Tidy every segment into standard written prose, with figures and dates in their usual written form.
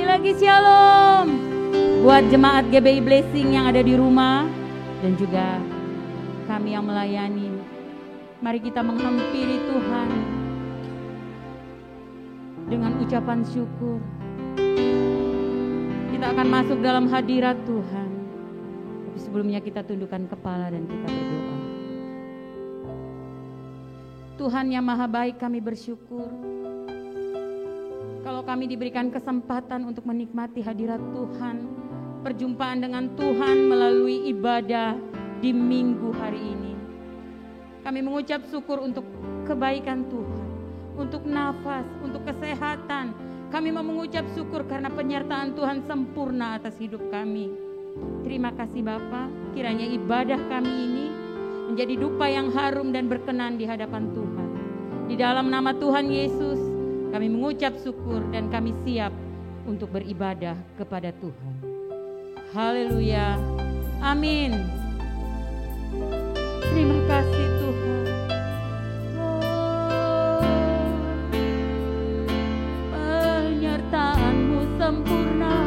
Sekali lagi shalom buat jemaat GBI Blessing yang ada di rumah dan juga kami yang melayani. Mari kita menghampiri Tuhan dengan ucapan syukur. Kita akan masuk dalam hadirat Tuhan. Tapi sebelumnya kita tundukkan kepala dan kita berdoa. Tuhan yang maha baik, kami bersyukur kalau kami diberikan kesempatan untuk menikmati hadirat Tuhan, perjumpaan dengan Tuhan melalui ibadah di minggu hari ini. Kami mengucap syukur untuk kebaikan Tuhan, untuk nafas, untuk kesehatan. Kami mau mengucap syukur karena penyertaan Tuhan sempurna atas hidup kami. Terima kasih Bapa, kiranya ibadah kami ini menjadi dupa yang harum dan berkenan di hadapan Tuhan. Di dalam nama Tuhan Yesus, kami mengucap syukur dan kami siap untuk beribadah kepada Tuhan. Haleluya. Amin. Terima kasih Tuhan. Penyertaan-Mu sempurna.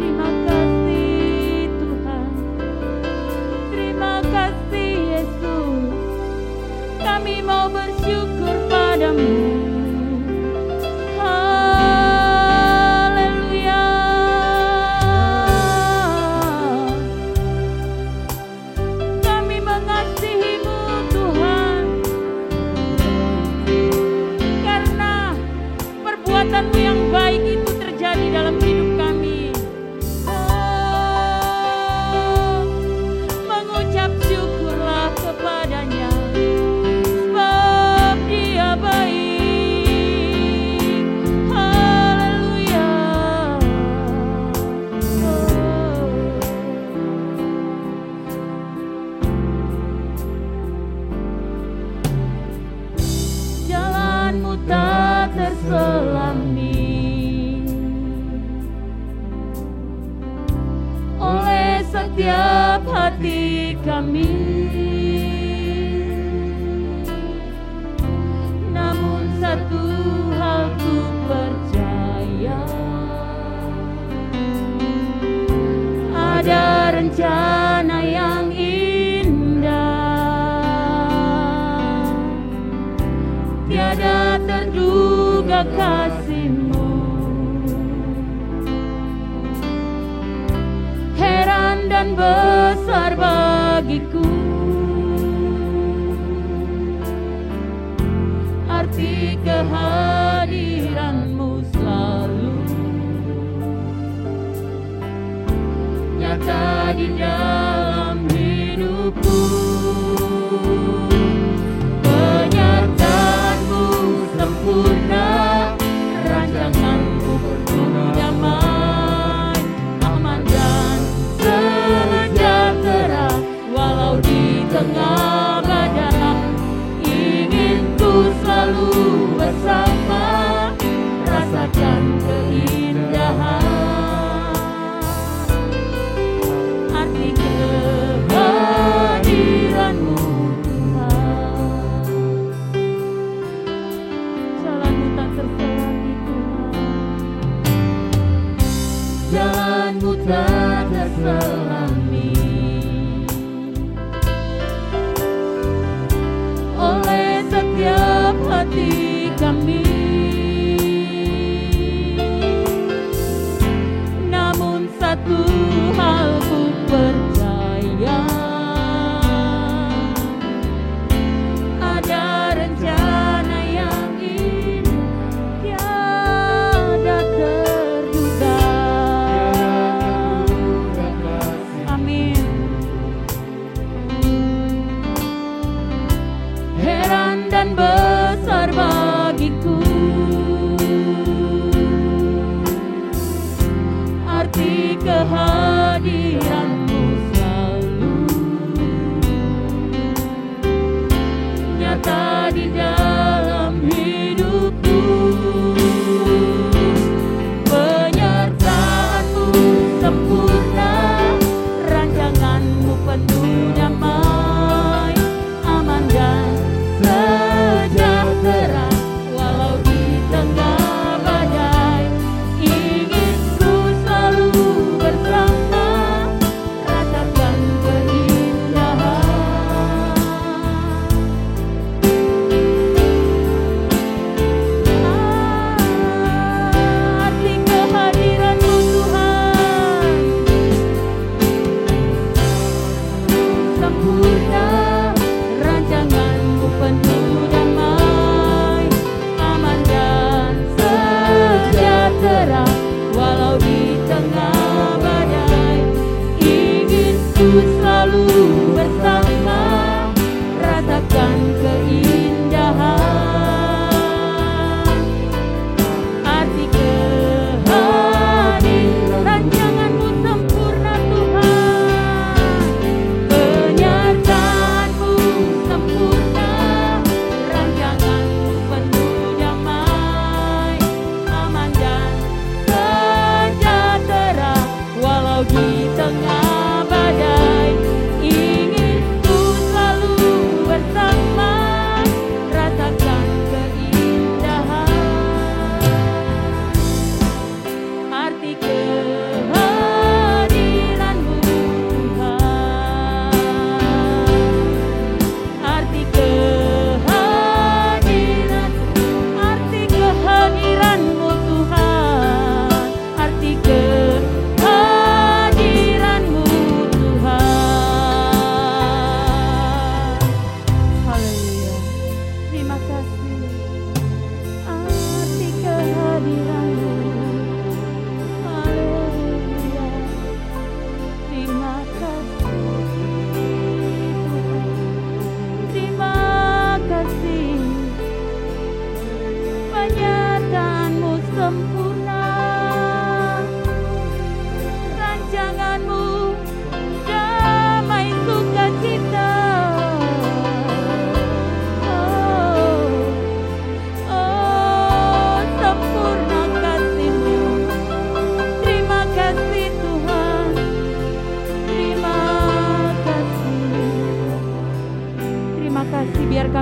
Terima kasih Tuhan. Terima kasih Yesus. Kami mau bersyukur padamu. Setiap hati kami, namun satu hal ku percaya, ada rencana yang indah, tiada terduga kasih-Mu. Dan besar bagiku arti kehadiran-Mu selalu nyata di dalam hidupku. Penyertaan-Mu sempurna, rancangan-Mu penuh damai, aman dan sejahtera. Walau di tengah badai, ingin ku selalu bersama, rasakan keindahan arti kehadiran-Mu Tuhan. Jalan-Mu tak terselami Tuhan, jalan-Mu tak terselami. Oleh setiap hati kami, namun satu hal ku percaya, ada rencana yang tiada terduga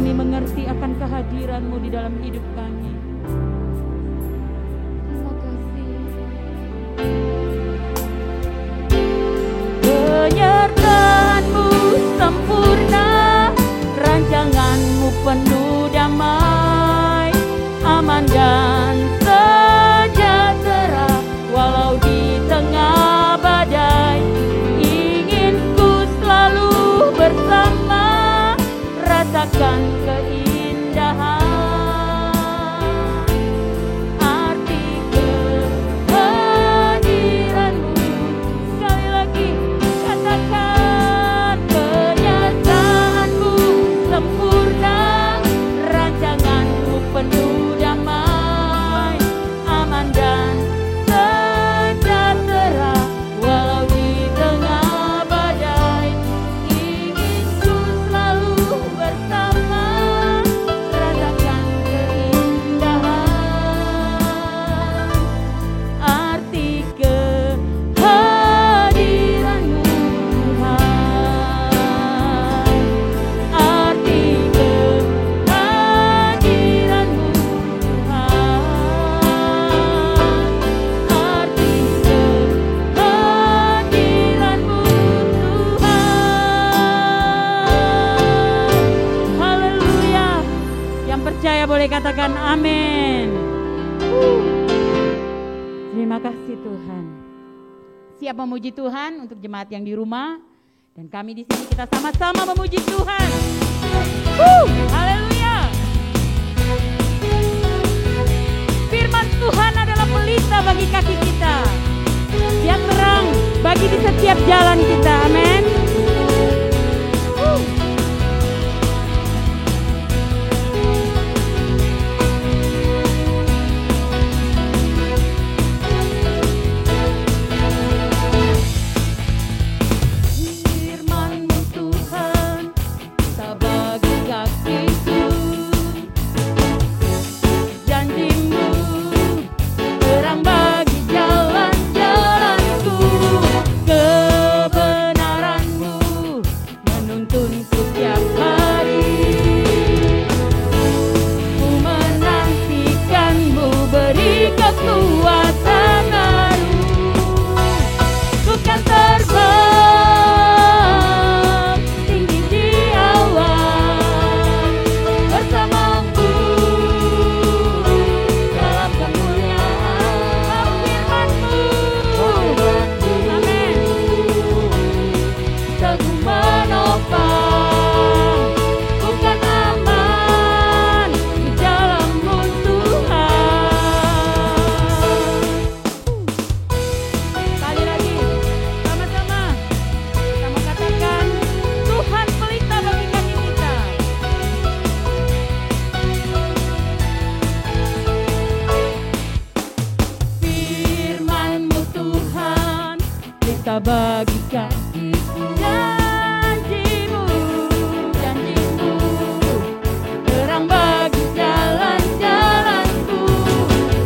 kami mengerti akan kehadiran-Mu di dalam hidup kami. Terima kasih. Penyertaan-Mu sempurna, rancangan-Mu penuh damai, aman dan sejahtera walau di tengah badai. Ingin ku selalu bersama, rasakan keindahan arti kehadiran-Mu. Sekali lagi katakan, penyertaan-Mu sempurna, rancangan-Mu penuh damai, aman dan sejahtera walau di tengah badai. Ingin ku selalu bersama, rasakan keindahan arti kehadiran-Mu Tuhan, arti kehadiran-Mu Tuhan, arti kehadiran-Mu Tuhan. Haleluya. Yang percaya boleh katakan amin. Terima kasih Tuhan. Siap memuji Tuhan untuk jemaat yang di rumah, dan kami di sini kita sama-sama memuji Tuhan. Haleluya. Firman Tuhan adalah pelita bagi kaki kita, yang terang bagi di setiap jalan kita. Amin. Firman-Mu Tuhan, tak bagi kakiku, janji-Mu terang bagi jalan-jalanku, kebenaran-Mu menuntunku tiap hari. Ku menantikan-Mu beri kekuatan baru. Ku kan terbang tinggi di awan bersama-Mu dalam kemuliaan. Firman-Mu, amin, teguh menopang, ku kan aman di dalam-Mu Tuhan. Sekali lagi, sama-sama kita mau katakan, Tuhan pelita bagi kaki kita. Firman-Mu Tuhan, pelita bagi kakiku. Janji-Mu, janji-Mu terang bagi jalan-jalanku,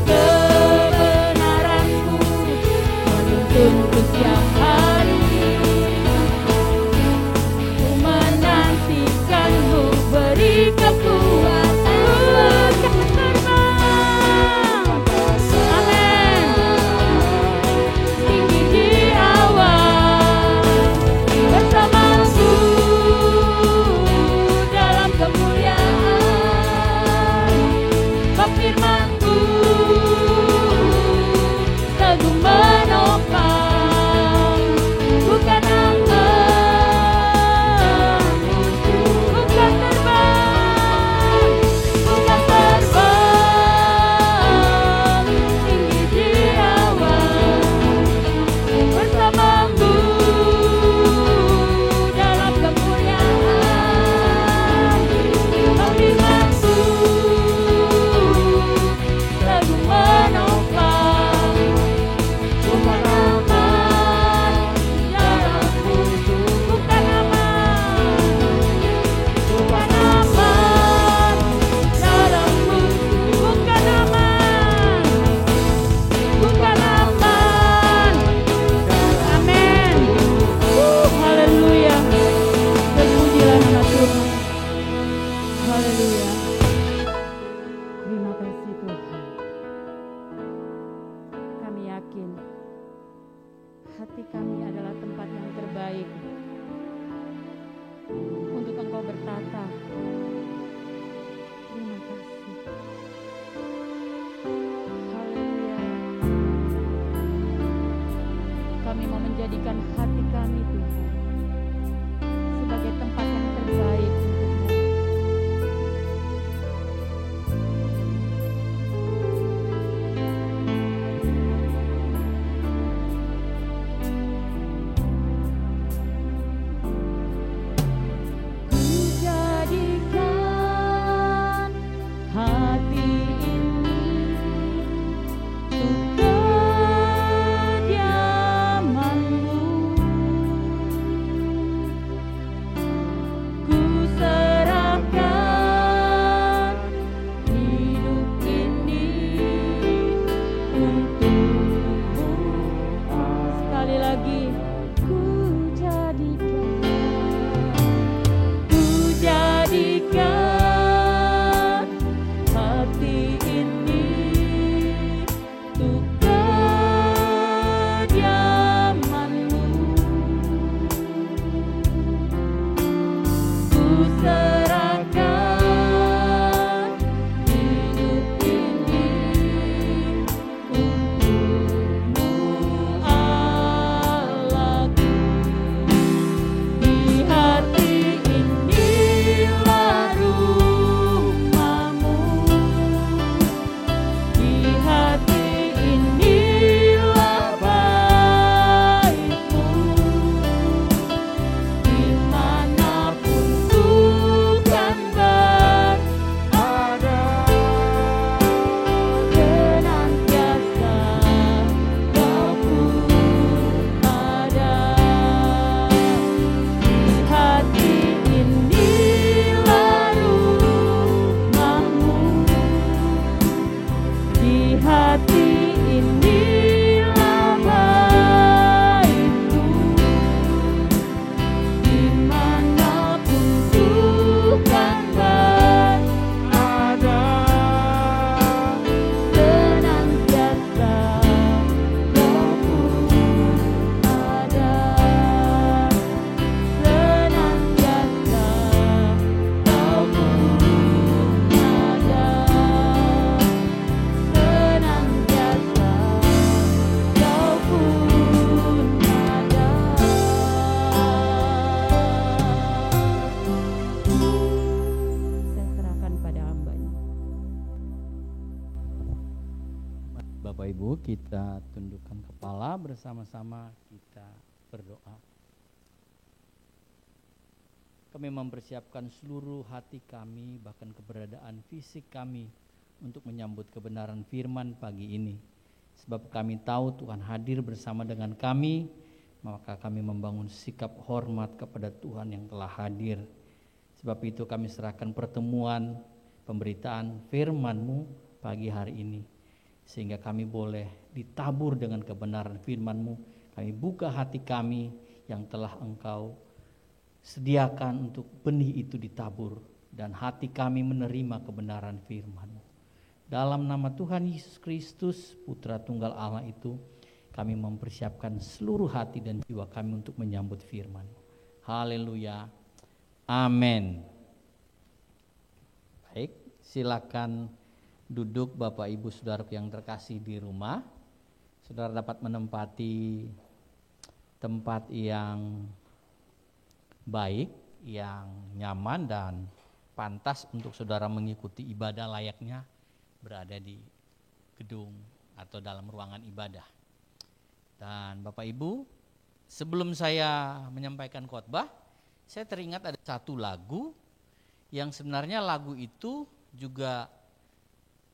kebenaran-Mu menuntunku tiap hari. Ku menantikan-Mu beri kekuatan, terbang, amin, tinggi di awan bersama-Mu dalam kemuliaan. Firman-Mu teguh menopang, hati kami adalah tempat yang terbaik untuk Engkau bertata. Terima kasih. Haleluya. Kami mau menjadikan hati kami, Tuhan, sebagai tempat yang terbaik untuk-Mu. Bapak Ibu, kita tundukkan kepala bersama-sama, kita berdoa. Kami mempersiapkan seluruh hati kami, bahkan keberadaan fisik kami untuk menyambut kebenaran firman pagi ini. Sebab kami tahu Tuhan hadir bersama dengan kami, maka kami membangun sikap hormat kepada Tuhan yang telah hadir. Sebab itu kami serahkan pertemuan, pemberitaan firman-Mu pagi hari ini, sehingga kami boleh ditabur dengan kebenaran firman-Mu. Kami buka hati kami yang telah Engkau sediakan untuk benih itu ditabur, dan hati kami menerima kebenaran firman-Mu. Dalam nama Tuhan Yesus Kristus, Putra Tunggal Allah itu, kami mempersiapkan seluruh hati dan jiwa kami untuk menyambut firman-Mu. Haleluya. Amin. Baik, silakan duduk Bapak Ibu Saudaraku yang terkasih di rumah. Saudara dapat menempati tempat yang baik, yang nyaman dan pantas untuk saudara mengikuti ibadah layaknya berada di gedung atau dalam ruangan ibadah. Dan Bapak Ibu, sebelum saya menyampaikan khotbah, saya teringat ada satu lagu yang sebenarnya lagu itu juga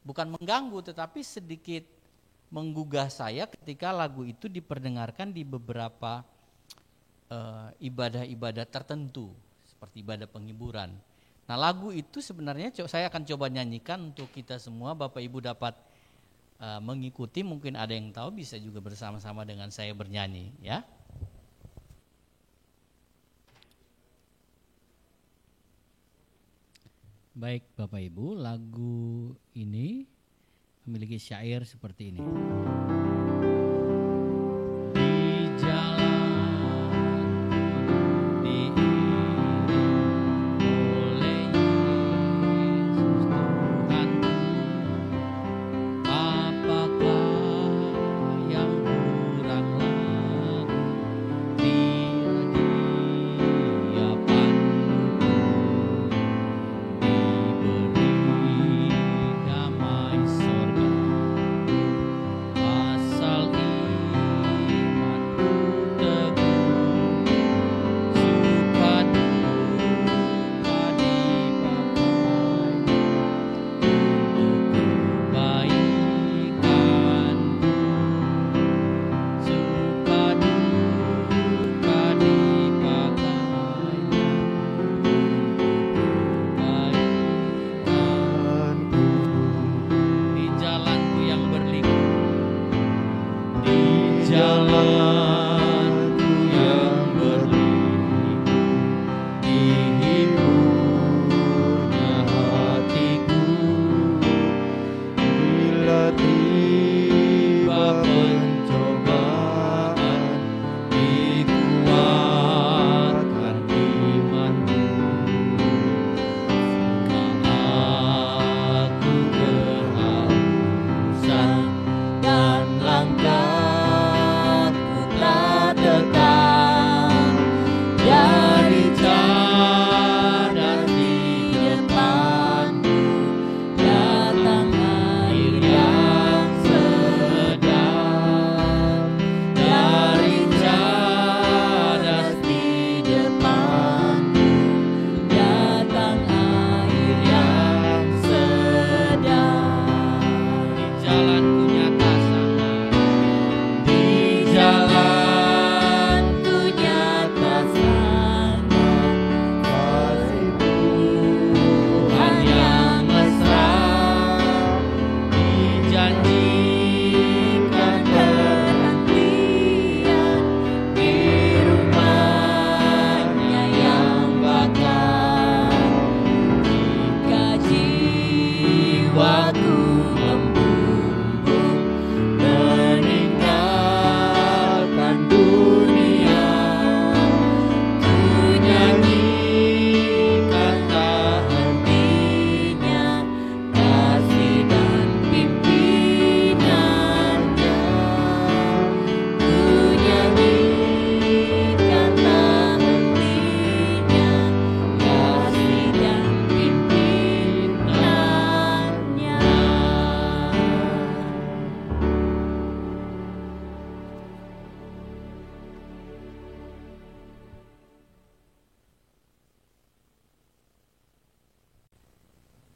bukan mengganggu, tetapi sedikit menggugah saya ketika lagu itu diperdengarkan di beberapa ibadah-ibadah tertentu, seperti ibadah penghiburan. Nah, lagu itu sebenarnya saya akan coba nyanyikan untuk kita semua. Bapak Ibu dapat mengikuti, mungkin ada yang tahu, bisa juga bersama-sama dengan saya bernyanyi, ya. Baik Bapak Ibu, lagu ini memiliki syair seperti ini. Di jalan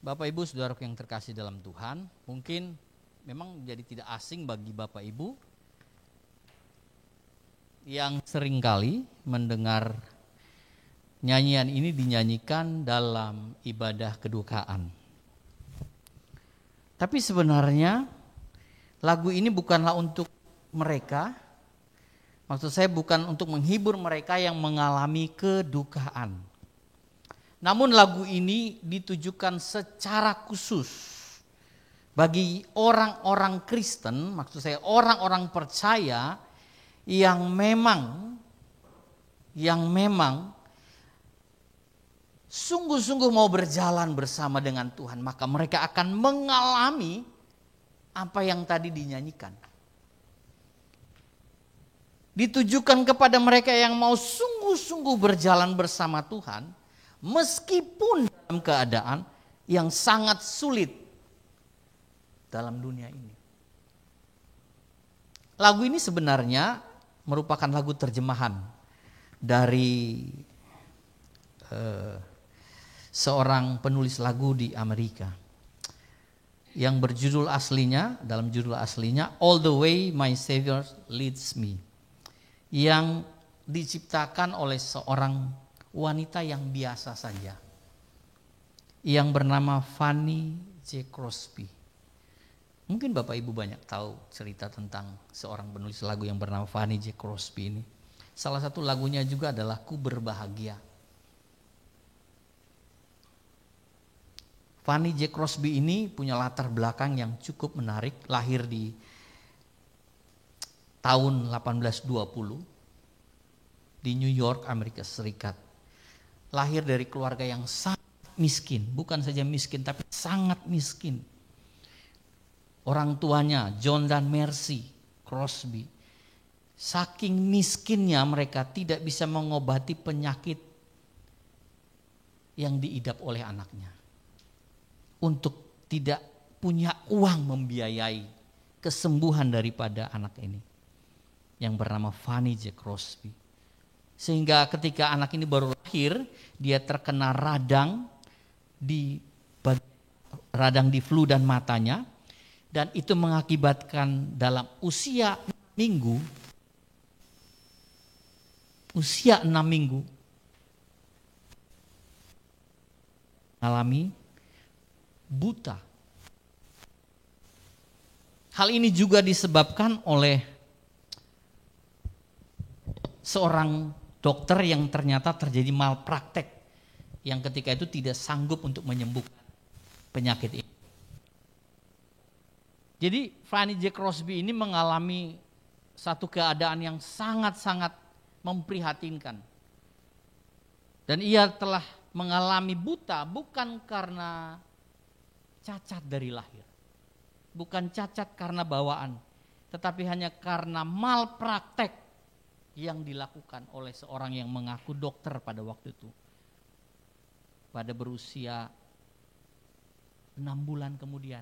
Bapak Ibu saudaraku yang terkasih dalam Tuhan, mungkin memang jadi tidak asing bagi Bapak Ibu yang seringkali mendengar nyanyian ini dinyanyikan dalam ibadah kedukaan. Tapi sebenarnya lagu ini bukanlah untuk mereka, maksud saya bukan untuk menghibur mereka yang mengalami kedukaan. Namun lagu ini ditujukan secara khusus bagi orang-orang Kristen, maksud saya orang-orang percaya yang memang sungguh-sungguh mau berjalan bersama dengan Tuhan, maka mereka akan mengalami apa yang tadi dinyanyikan. Ditujukan kepada mereka yang mau sungguh-sungguh berjalan bersama Tuhan, meskipun dalam keadaan yang sangat sulit dalam dunia ini. Lagu ini sebenarnya merupakan lagu terjemahan dari seorang penulis lagu di Amerika yang berjudul aslinya, dalam judul aslinya All the Way My Savior Leads Me, yang diciptakan oleh seorang wanita yang biasa saja yang bernama Fanny J. Crosby. Mungkin Bapak Ibu banyak tahu cerita tentang seorang penulis lagu yang bernama Fanny J. Crosby ini. Salah satu lagunya juga adalah Ku Berbahagia. Fanny J. Crosby ini punya latar belakang yang cukup menarik. Lahir di tahun 1820 di New York, Amerika Serikat. Lahir dari keluarga yang sangat miskin. Bukan saja miskin, tapi sangat miskin. Orang tuanya John dan Mercy Crosby, saking miskinnya mereka tidak bisa mengobati penyakit yang diidap oleh anaknya. Untuk tidak punya uang membiayai kesembuhan daripada anak ini yang bernama Fanny J. Crosby. Sehingga ketika anak ini baru lahir, dia terkena radang di flu dan matanya. Dan itu mengakibatkan dalam usia 6 minggu mengalami buta. Hal ini juga disebabkan oleh seorang dokter yang ternyata terjadi malpraktek yang ketika itu tidak sanggup untuk menyembuhkan penyakit ini. Jadi Fanny J. Crosby ini mengalami satu keadaan yang sangat-sangat memprihatinkan. Dan ia telah mengalami buta bukan karena cacat dari lahir. Bukan cacat karena bawaan. Tetapi hanya karena malpraktek yang dilakukan oleh seorang yang mengaku dokter pada waktu itu. Pada berusia 6 bulan kemudian.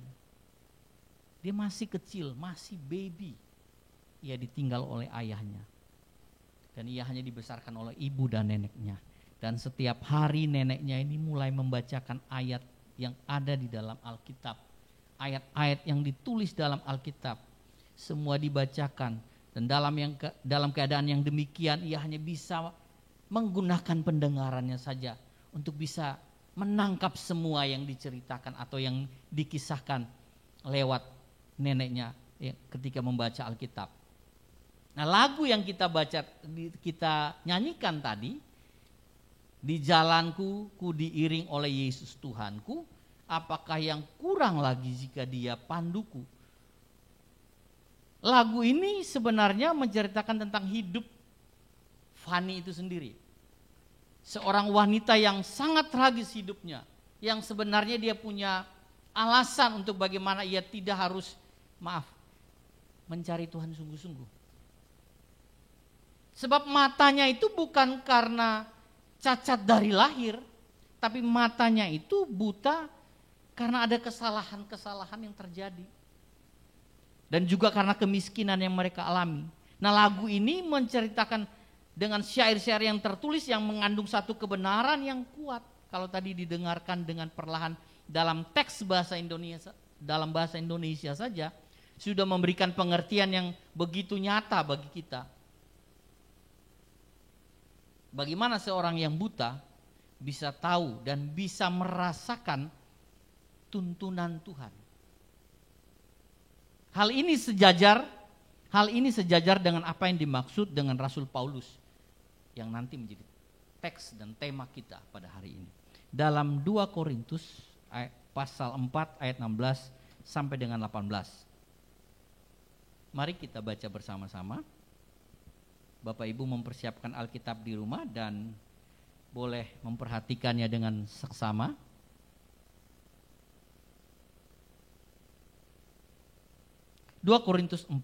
Dia masih kecil, masih baby. Ia ditinggal oleh ayahnya. Dan ia hanya dibesarkan oleh ibu dan neneknya. Dan setiap hari neneknya ini mulai membacakan ayat yang ada di dalam Alkitab. Ayat-ayat yang ditulis dalam Alkitab. Semua dibacakan. Dan dalam keadaan yang demikian ia hanya bisa menggunakan pendengarannya saja. Untuk bisa menangkap semua yang diceritakan atau yang dikisahkan lewat neneknya ketika membaca Alkitab. Nah, lagu yang kita nyanyikan tadi, di jalanku ku diiring oleh Yesus Tuhanku, apakah yang kurang lagi jika Dia panduku? Lagu ini sebenarnya menceritakan tentang hidup Fanny itu sendiri. Seorang wanita yang sangat tragis hidupnya, yang sebenarnya dia punya alasan untuk bagaimana ia tidak harus mencari Tuhan sungguh-sungguh. Sebab matanya itu bukan karena cacat dari lahir, tapi matanya itu buta karena ada kesalahan-kesalahan yang terjadi. Dan juga karena kemiskinan yang mereka alami. Nah, lagu ini menceritakan dengan syair-syair yang tertulis yang mengandung satu kebenaran yang kuat. Kalau tadi didengarkan dengan perlahan, dalam teks bahasa Indonesia, dalam bahasa Indonesia saja sudah memberikan pengertian yang begitu nyata bagi kita. Bagaimana seorang yang buta bisa tahu dan bisa merasakan tuntunan Tuhan. Hal ini sejajar dengan apa yang dimaksud dengan Rasul Paulus yang nanti menjadi teks dan tema kita pada hari ini. Dalam 2 Korintus pasal 4 ayat 16 sampai dengan 18. Mari kita baca bersama-sama. Bapak Ibu mempersiapkan Alkitab di rumah dan boleh memperhatikannya dengan seksama. Dua Korintus 4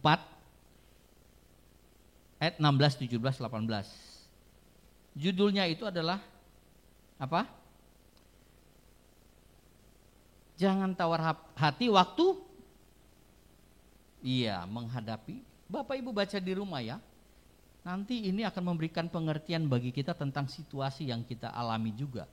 ayat 16, 17, 18. Judulnya itu adalah apa? Jangan tawar hati waktu menghadapi. Bapak Ibu baca di rumah ya. Nanti ini akan memberikan pengertian bagi kita tentang situasi yang kita alami juga.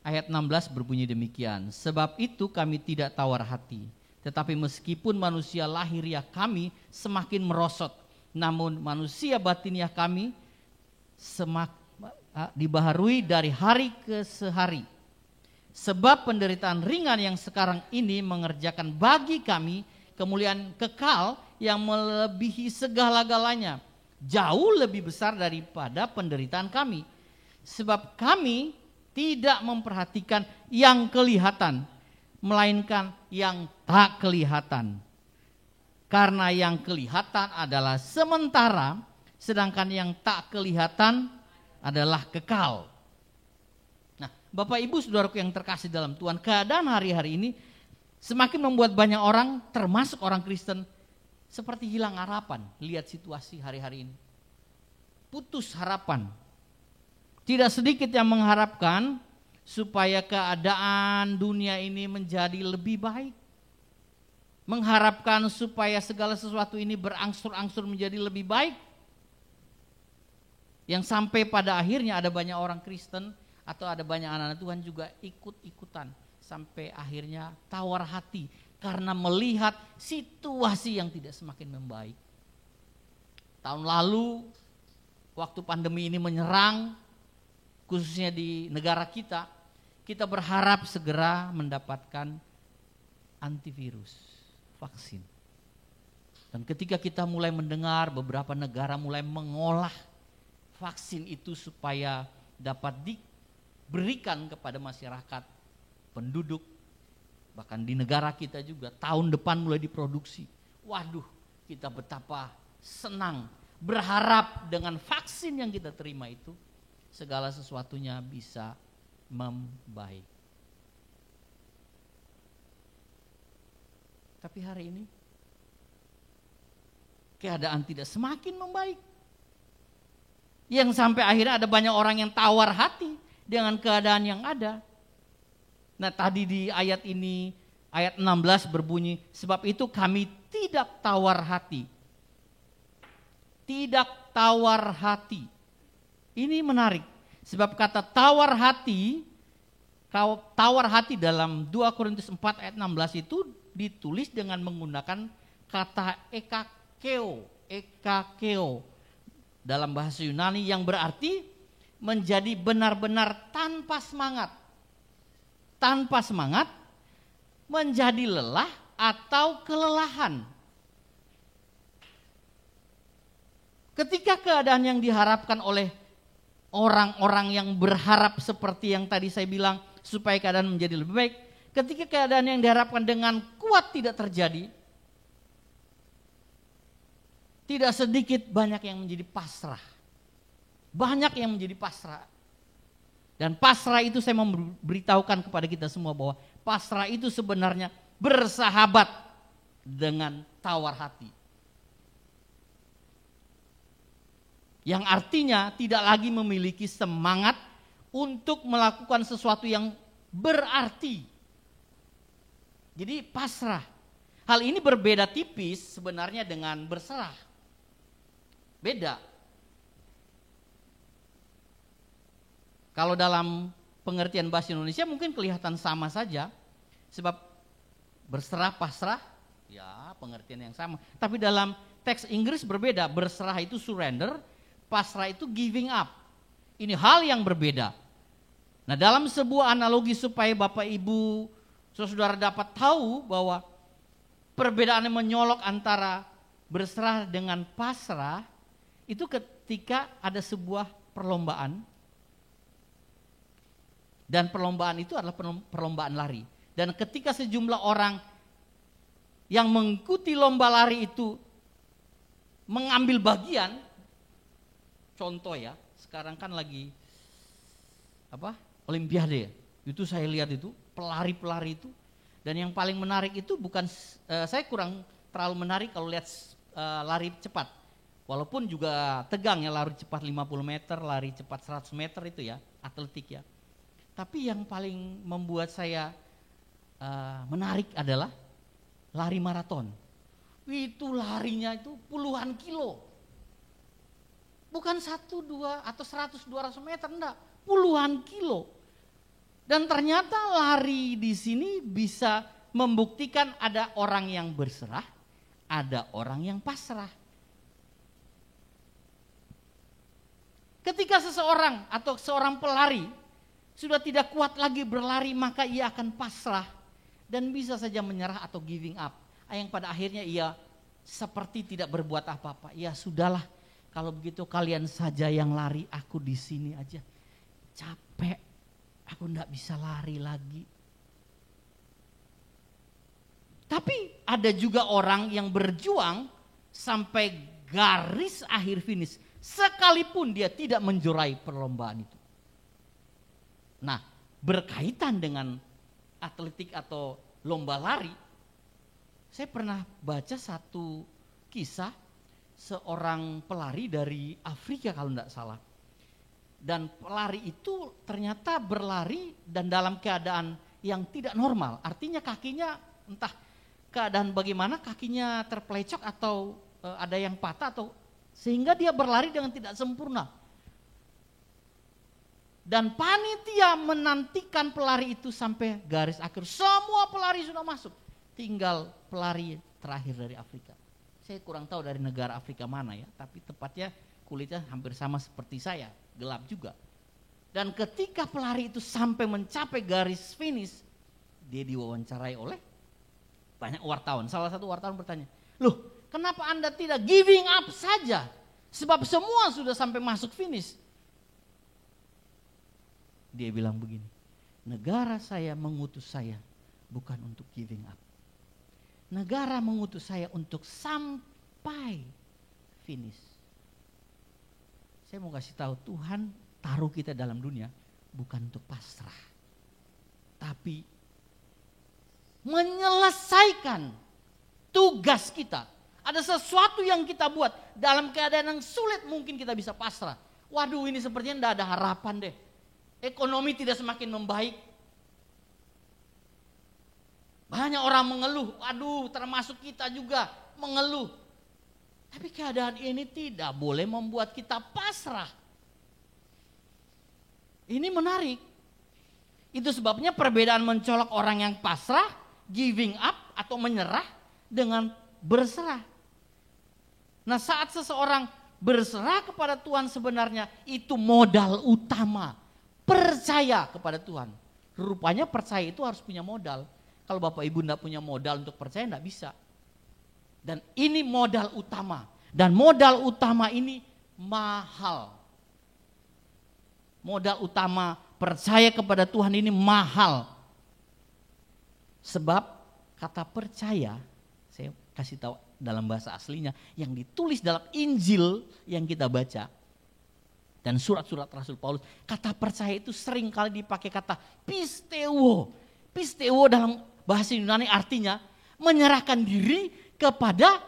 Ayat 16 berbunyi demikian. Sebab itu kami tidak tawar hati. Tetapi meskipun manusia lahiriah kami semakin merosot. Namun manusia batiniah kami dibaharui dari hari ke hari. Sebab penderitaan ringan yang sekarang ini mengerjakan bagi kami kemuliaan kekal yang melebihi segala-galanya, jauh lebih besar daripada penderitaan kami. Sebab kami tidak memperhatikan yang kelihatan, melainkan yang tak kelihatan. Karena yang kelihatan adalah sementara, sedangkan yang tak kelihatan adalah kekal. Nah, Bapak Ibu Saudaraku yang terkasih dalam Tuhan, keadaan hari-hari ini semakin membuat banyak orang, termasuk orang Kristen, seperti hilang harapan. Lihat situasi hari-hari ini. Putus harapan. Tidak sedikit yang mengharapkan supaya keadaan dunia ini menjadi lebih baik. Mengharapkan supaya segala sesuatu ini berangsur-angsur menjadi lebih baik. Yang sampai pada akhirnya ada banyak orang Kristen atau ada banyak anak-anak Tuhan juga ikut-ikutan. Sampai akhirnya tawar hati karena melihat situasi yang tidak semakin membaik. Tahun lalu waktu pandemi ini menyerang khususnya di negara kita berharap segera mendapatkan antivirus, vaksin. Dan ketika kita mulai mendengar beberapa negara mulai mengolah vaksin itu supaya dapat diberikan kepada masyarakat, penduduk, bahkan di negara kita juga tahun depan mulai diproduksi. Waduh, kita betapa senang, berharap dengan vaksin yang kita terima itu segala sesuatunya bisa membaik. Tapi hari ini keadaan tidak semakin membaik. Yang sampai akhirnya ada banyak orang yang tawar hati dengan keadaan yang ada. Nah, tadi di ayat ini, ayat 16 berbunyi, sebab itu kami tidak tawar hati. Tidak tawar hati. Ini menarik, sebab kata tawar hati dalam 2 Korintus 4 ayat 16 itu ditulis dengan menggunakan kata ekakeo dalam bahasa Yunani yang berarti menjadi benar-benar tanpa semangat. Tanpa semangat, menjadi lelah atau kelelahan. Ketika keadaan yang diharapkan oleh orang-orang yang berharap seperti yang tadi saya bilang supaya keadaan menjadi lebih baik, ketika keadaan yang diharapkan dengan kuat tidak terjadi, tidak sedikit banyak yang menjadi pasrah. Banyak yang menjadi pasrah. Dan pasrah itu saya memberitahukan kepada kita semua bahwa pasrah itu sebenarnya bersahabat dengan tawar hati. Yang artinya tidak lagi memiliki semangat untuk melakukan sesuatu yang berarti. Jadi pasrah. Hal ini berbeda tipis sebenarnya dengan berserah. Beda. Kalau dalam pengertian bahasa Indonesia mungkin kelihatan sama saja. Sebab berserah, pasrah, ya pengertian yang sama. Tapi dalam teks Inggris berbeda. Berserah itu surrender, pasrah itu giving up. Ini hal yang berbeda. Nah, dalam sebuah analogi supaya Bapak Ibu saudara dapat tahu bahwa perbedaan yang menyolok antara berserah dengan pasrah itu ketika ada sebuah perlombaan, dan perlombaan itu adalah perlombaan lari. Dan ketika sejumlah orang yang mengikuti lomba lari itu mengambil bagian, contoh ya, sekarang kan lagi Olimpiade ya. Itu saya lihat itu pelari-pelari itu, dan yang paling menarik itu bukan saya kurang terlalu menarik kalau lihat lari cepat. Walaupun juga tegang ya, lari cepat 50 meter, lari cepat 100 meter itu ya, atletik ya. Tapi yang paling membuat saya menarik adalah lari maraton. Itu larinya itu puluhan kilo. Bukan 1, 2 atau 100, 200 meter, enggak, puluhan kilo. Dan ternyata lari di sini bisa membuktikan ada orang yang berserah, ada orang yang pasrah. Ketika seseorang atau seorang pelari sudah tidak kuat lagi berlari, maka ia akan pasrah dan bisa saja menyerah atau giving up. Yang pada akhirnya ia seperti tidak berbuat apa-apa. Ya sudahlah, kalau begitu kalian saja yang lari, aku di sini aja. Capek, aku enggak bisa lari lagi. Tapi ada juga orang yang berjuang sampai garis akhir finish, sekalipun dia tidak menjuarai perlombaan itu. Nah, berkaitan dengan atletik atau lomba lari, saya pernah baca satu kisah seorang pelari dari Afrika kalau tidak salah. Dan pelari itu ternyata berlari dan dalam keadaan yang tidak normal. Artinya kakinya entah keadaan bagaimana, kakinya terpelecok atau ada yang patah, atau sehingga dia berlari dengan tidak sempurna. Dan panitia menantikan pelari itu sampai garis akhir. Semua pelari sudah masuk. Tinggal pelari terakhir dari Afrika. Saya kurang tahu dari negara Afrika mana ya. Tapi tepatnya kulitnya hampir sama seperti saya. Gelap juga. Dan ketika pelari itu sampai mencapai garis finish, dia diwawancarai oleh banyak wartawan. Salah satu wartawan bertanya, "Loh, kenapa Anda tidak giving up saja? Sebab semua sudah sampai masuk finish." Dia bilang begini, negara saya mengutus saya bukan untuk giving up. Negara mengutus saya untuk sampai finish. Saya mau kasih tahu, Tuhan taruh kita dalam dunia bukan untuk pasrah, tapi menyelesaikan tugas kita. Ada sesuatu yang kita buat dalam keadaan yang sulit, mungkin kita bisa pasrah. Waduh, ini sepertinya tidak ada harapan deh. Ekonomi tidak semakin membaik. Banyak orang mengeluh, waduh, termasuk kita juga mengeluh. Tapi keadaan ini tidak boleh membuat kita pasrah. Ini menarik. Itu sebabnya perbedaan mencolok orang yang pasrah, giving up atau menyerah dengan berserah. Nah, saat seseorang berserah kepada Tuhan, sebenarnya itu modal utama. Percaya kepada Tuhan. Rupanya percaya itu harus punya modal. Kalau Bapak Ibu tidak punya modal untuk percaya, tidak bisa. Dan ini modal utama. Dan modal utama ini mahal. Modal utama percaya kepada Tuhan ini mahal. Sebab kata percaya, saya kasih tahu dalam bahasa aslinya, yang ditulis dalam Injil yang kita baca, dan surat-surat Rasul Paulus, kata percaya itu sering kali dipakai kata pisteuo. Pisteuo dalam bahasa Yunani artinya menyerahkan diri kepada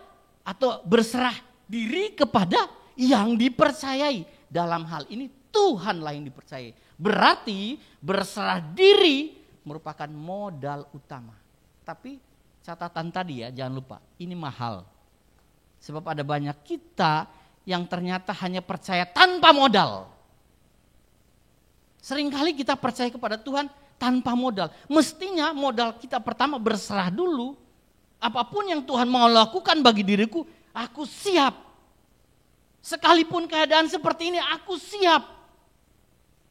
atau berserah diri kepada yang dipercayai. Dalam hal ini Tuhanlah yang dipercayai. Berarti berserah diri merupakan modal utama. Tapi catatan tadi ya, jangan lupa, ini mahal. Sebab ada banyak kita yang ternyata hanya percaya tanpa modal. Seringkali kita percaya kepada Tuhan tanpa modal. Mestinya modal kita pertama berserah dulu. Apapun yang Tuhan mau lakukan bagi diriku, aku siap. Sekalipun keadaan seperti ini, aku siap.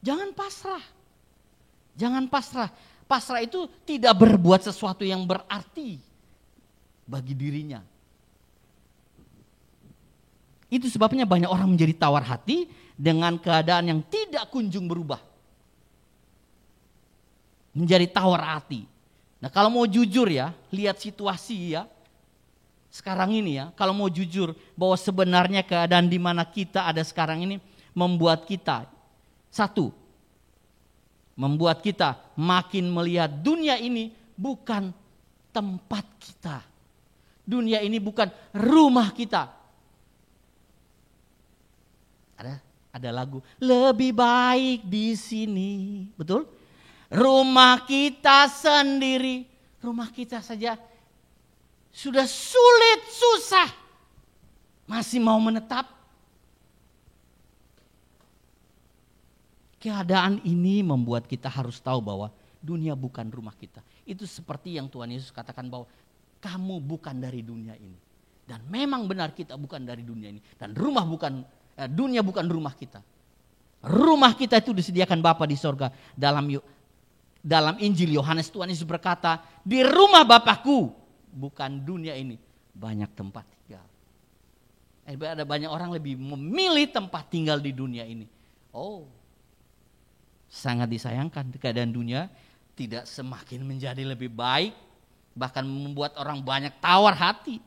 Jangan pasrah. Jangan pasrah. Pasrah itu tidak berbuat sesuatu yang berarti bagi dirinya. Itu sebabnya banyak orang menjadi tawar hati dengan keadaan yang tidak kunjung berubah. Menjadi tawar hati. Nah, kalau mau jujur ya, lihat situasi ya. Sekarang ini ya, kalau mau jujur bahwa sebenarnya keadaan di mana kita ada sekarang ini membuat kita satu, membuat kita makin melihat dunia ini bukan tempat kita. Dunia ini bukan rumah kita. Ada lagu, lebih baik di sini, betul? Rumah kita sendiri, rumah kita saja sudah sulit, susah, masih mau menetap. Keadaan ini membuat kita harus tahu bahwa dunia bukan rumah kita. Itu seperti yang Tuhan Yesus katakan bahwa kamu bukan dari dunia ini. Dan memang benar kita bukan dari dunia ini. Dan dunia bukan rumah kita. Rumah kita itu disediakan Bapa di sorga. Dalam Injil Yohanes Tuhan Yesus berkata, di rumah Bapakku, bukan dunia ini, banyak tempat tinggal. Ada banyak orang lebih memilih tempat tinggal di dunia ini. Oh, sangat disayangkan keadaan dunia tidak semakin menjadi lebih baik, bahkan membuat orang banyak tawar hati.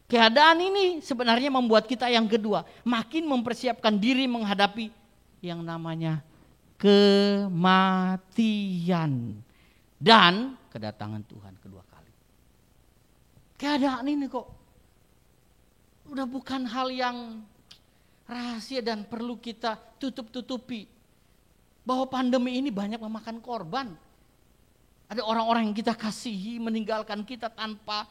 Keadaan ini sebenarnya membuat kita yang kedua makin mempersiapkan diri menghadapi yang namanya kematian dan kedatangan Tuhan kedua kali. Keadaan ini kok udah bukan hal yang rahasia dan perlu kita tutup-tutupi. Bahwa pandemi ini banyak memakan korban. Ada orang-orang yang kita kasihi meninggalkan kita tanpa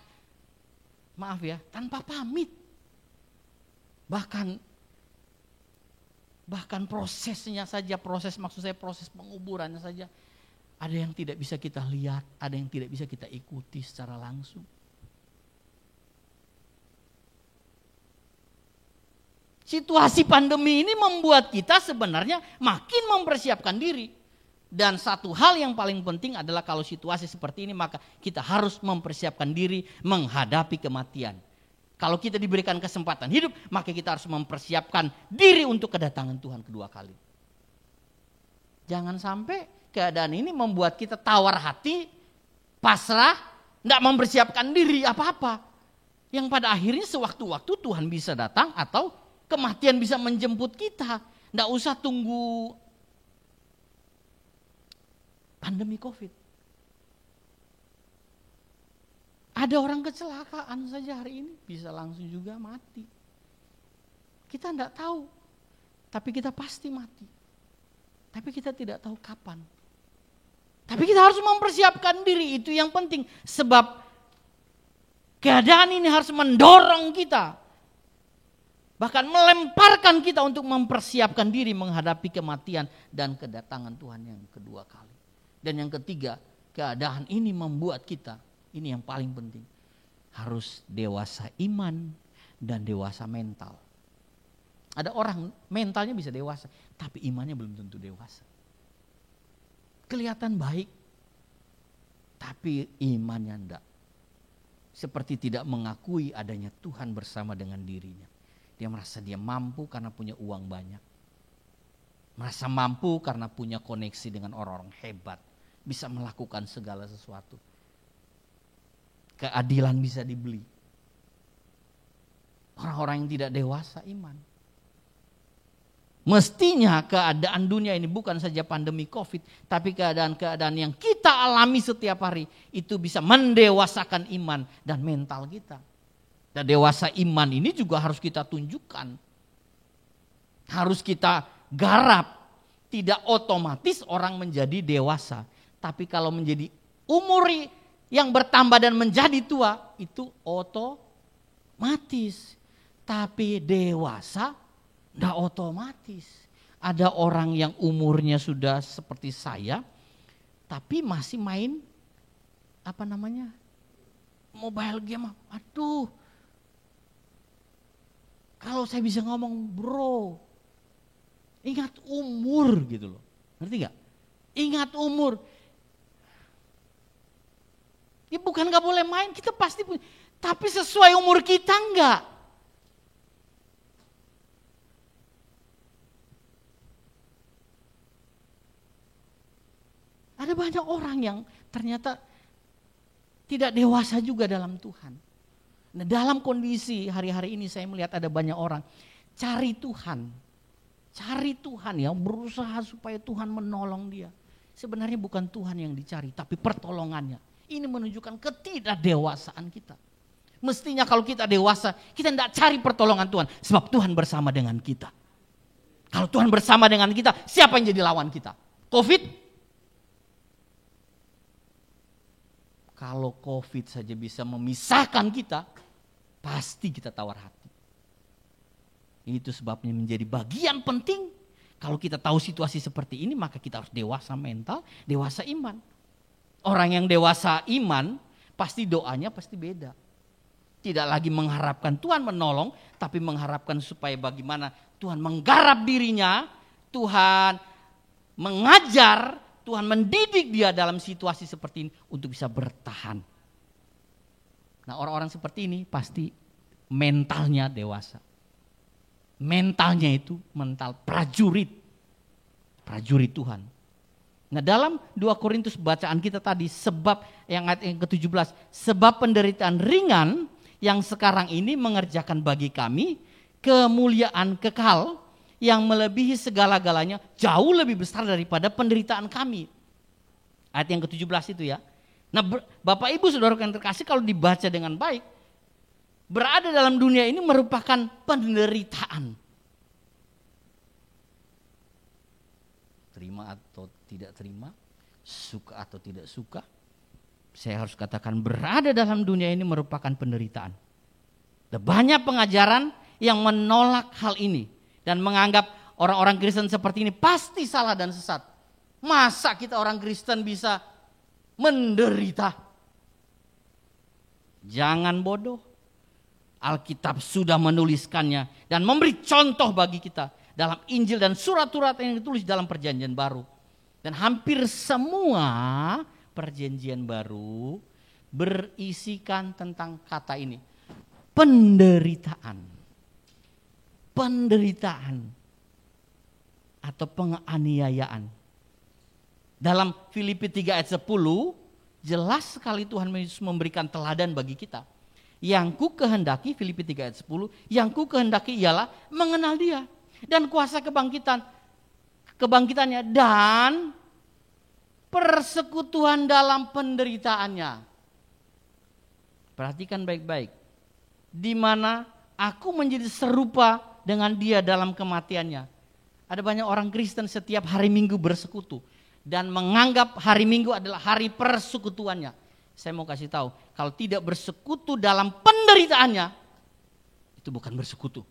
pamit. Bahkan prosesnya saja, proses penguburannya saja, ada yang tidak bisa kita lihat, ada yang tidak bisa kita ikuti secara langsung. Situasi pandemi ini membuat kita sebenarnya makin mempersiapkan diri. Dan satu hal yang paling penting adalah kalau situasi seperti ini maka kita harus mempersiapkan diri menghadapi kematian. Kalau kita diberikan kesempatan hidup maka kita harus mempersiapkan diri untuk kedatangan Tuhan kedua kali. Jangan sampai keadaan ini membuat kita tawar hati, pasrah, tidak mempersiapkan diri apa-apa. Yang pada akhirnya sewaktu-waktu Tuhan bisa datang atau kematian bisa menjemput kita. Tidak usah tunggu pandemi COVID. Ada orang kecelakaan saja hari ini bisa langsung juga mati. Kita tidak tahu, tapi kita pasti mati. Tapi kita tidak tahu kapan. Tapi kita harus mempersiapkan diri, itu yang penting. Sebab keadaan ini harus mendorong kita. Bahkan melemparkan kita untuk mempersiapkan diri menghadapi kematian dan kedatangan Tuhan yang kedua kali. Dan yang ketiga, keadaan ini membuat kita, ini yang paling penting, harus dewasa iman dan dewasa mental. Ada orang mentalnya bisa dewasa, tapi imannya belum tentu dewasa. Kelihatan baik, tapi imannya enggak. Seperti tidak mengakui adanya Tuhan bersama dengan dirinya. Dia merasa dia mampu karena punya uang banyak. Merasa mampu karena punya koneksi dengan orang-orang hebat. Bisa melakukan segala sesuatu. Keadilan bisa dibeli. Orang-orang yang tidak dewasa iman. Mestinya keadaan dunia ini bukan saja pandemi COVID, tapi keadaan-keadaan yang kita alami setiap hari itu bisa mendewasakan iman dan mental kita. Dan dewasa iman ini juga harus kita tunjukkan. Harus kita garap. Tidak otomatis orang menjadi dewasa. Tapi kalau menjadi umur yang bertambah dan menjadi tua, itu otomatis. Tapi dewasa tidak otomatis. ada orang yang umurnya sudah seperti saya, tapi masih main mobile game. Aduh, kalau saya bisa ngomong, bro, ingat umur gitu loh, ngerti gak? Ingat umur. Ya bukan gak boleh main, kita pasti punya, tapi sesuai umur kita enggak. Ada banyak orang yang ternyata tidak dewasa juga dalam Tuhan. Nah, dalam kondisi hari-hari ini saya melihat ada banyak orang cari Tuhan ya, berusaha supaya Tuhan menolong dia. Sebenarnya bukan Tuhan yang dicari, tapi pertolongannya. Ini menunjukkan ketidakdewasaan kita. Mestinya kalau kita dewasa, kita tidak cari pertolongan Tuhan, sebab Tuhan bersama dengan kita. Kalau Tuhan bersama dengan kita, siapa yang jadi lawan kita? COVID? Kalau COVID saja bisa memisahkan kita, pasti kita tawar hati. Itu sebabnya menjadi bagian penting. Kalau kita tahu situasi seperti ini, maka kita harus dewasa mental, dewasa iman. Orang yang dewasa iman, pasti doanya pasti beda. Tidak lagi mengharapkan Tuhan menolong, tapi mengharapkan supaya bagaimana Tuhan menggarap dirinya, Tuhan mengajar, Tuhan mendidik dia dalam situasi seperti ini untuk bisa bertahan. Nah, orang-orang seperti ini pasti mentalnya dewasa. Mentalnya itu mental prajurit Tuhan. Nah, dalam 2 Korintus bacaan kita tadi, sebab yang ayat yang ke-17, sebab penderitaan ringan yang sekarang ini mengerjakan bagi kami kemuliaan kekal yang melebihi segala-galanya, jauh lebih besar daripada penderitaan kami. Ayat yang ke-17 itu ya. Nah, Bapak Ibu Saudara yang terkasih, kalau dibaca dengan baik, berada dalam dunia ini merupakan penderitaan. Terima atau tidak terima, suka atau tidak suka, saya harus katakan berada dalam dunia ini merupakan penderitaan. Ada banyak pengajaran yang menolak hal ini dan menganggap orang-orang Kristen seperti ini pasti salah dan sesat. Masa kita orang Kristen bisa menderita? Jangan bodoh. Alkitab sudah menuliskannya dan memberi contoh bagi kita dalam Injil dan surat-surat yang ditulis dalam Perjanjian Baru. Dan hampir semua Perjanjian Baru berisikan tentang kata ini, penderitaan. Penderitaan atau penganiayaan. Dalam Filipi 3 ayat 10 jelas sekali Tuhan Yesus memberikan teladan bagi kita. Yang ku kehendaki, Filipi 3 ayat 10, yang ku kehendaki ialah mengenal dia dan kuasa kebangkitannya dan persekutuan dalam penderitaannya. Perhatikan baik-baik. Di mana aku menjadi serupa dengan dia dalam kematiannya. Ada banyak orang Kristen setiap hari Minggu bersekutu dan menganggap hari Minggu adalah hari persekutuannya. Saya mau kasih tahu, kalau tidak bersekutu dalam penderitaannya, itu bukan bersekutu.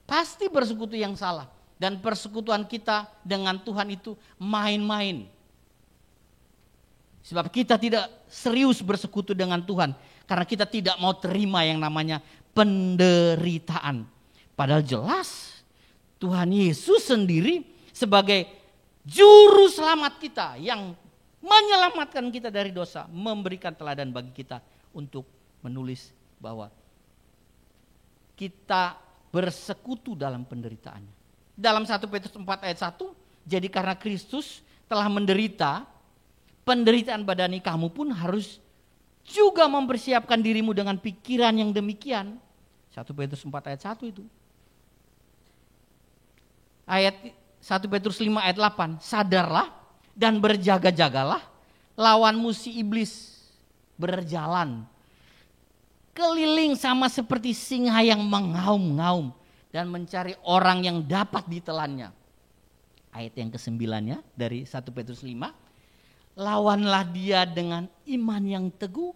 Pasti bersekutu yang salah. Dan persekutuan kita dengan Tuhan itu main-main. Sebab kita tidak serius bersekutu dengan Tuhan. Karena kita tidak mau terima yang namanya penderitaan. Padahal jelas Tuhan Yesus sendiri sebagai Juru selamat kita yang menyelamatkan kita dari dosa, memberikan teladan bagi kita untuk menulis bahwa kita bersekutu dalam penderitaannya. Dalam 1 Petrus 4 ayat 1, jadi karena Kristus telah menderita, penderitaan badani kamu pun harus juga mempersiapkan dirimu dengan pikiran yang demikian. 1 Petrus 4 ayat 1 itu. Ayat 1 Petrus 5 ayat 8, sadarlah dan berjaga-jagalah, lawanmu si iblis berjalan keliling sama seperti singa yang mengaum-ngaum dan mencari orang yang dapat ditelannya. Ayat yang ke-9-nya dari 1 Petrus 5, lawanlah dia dengan iman yang teguh,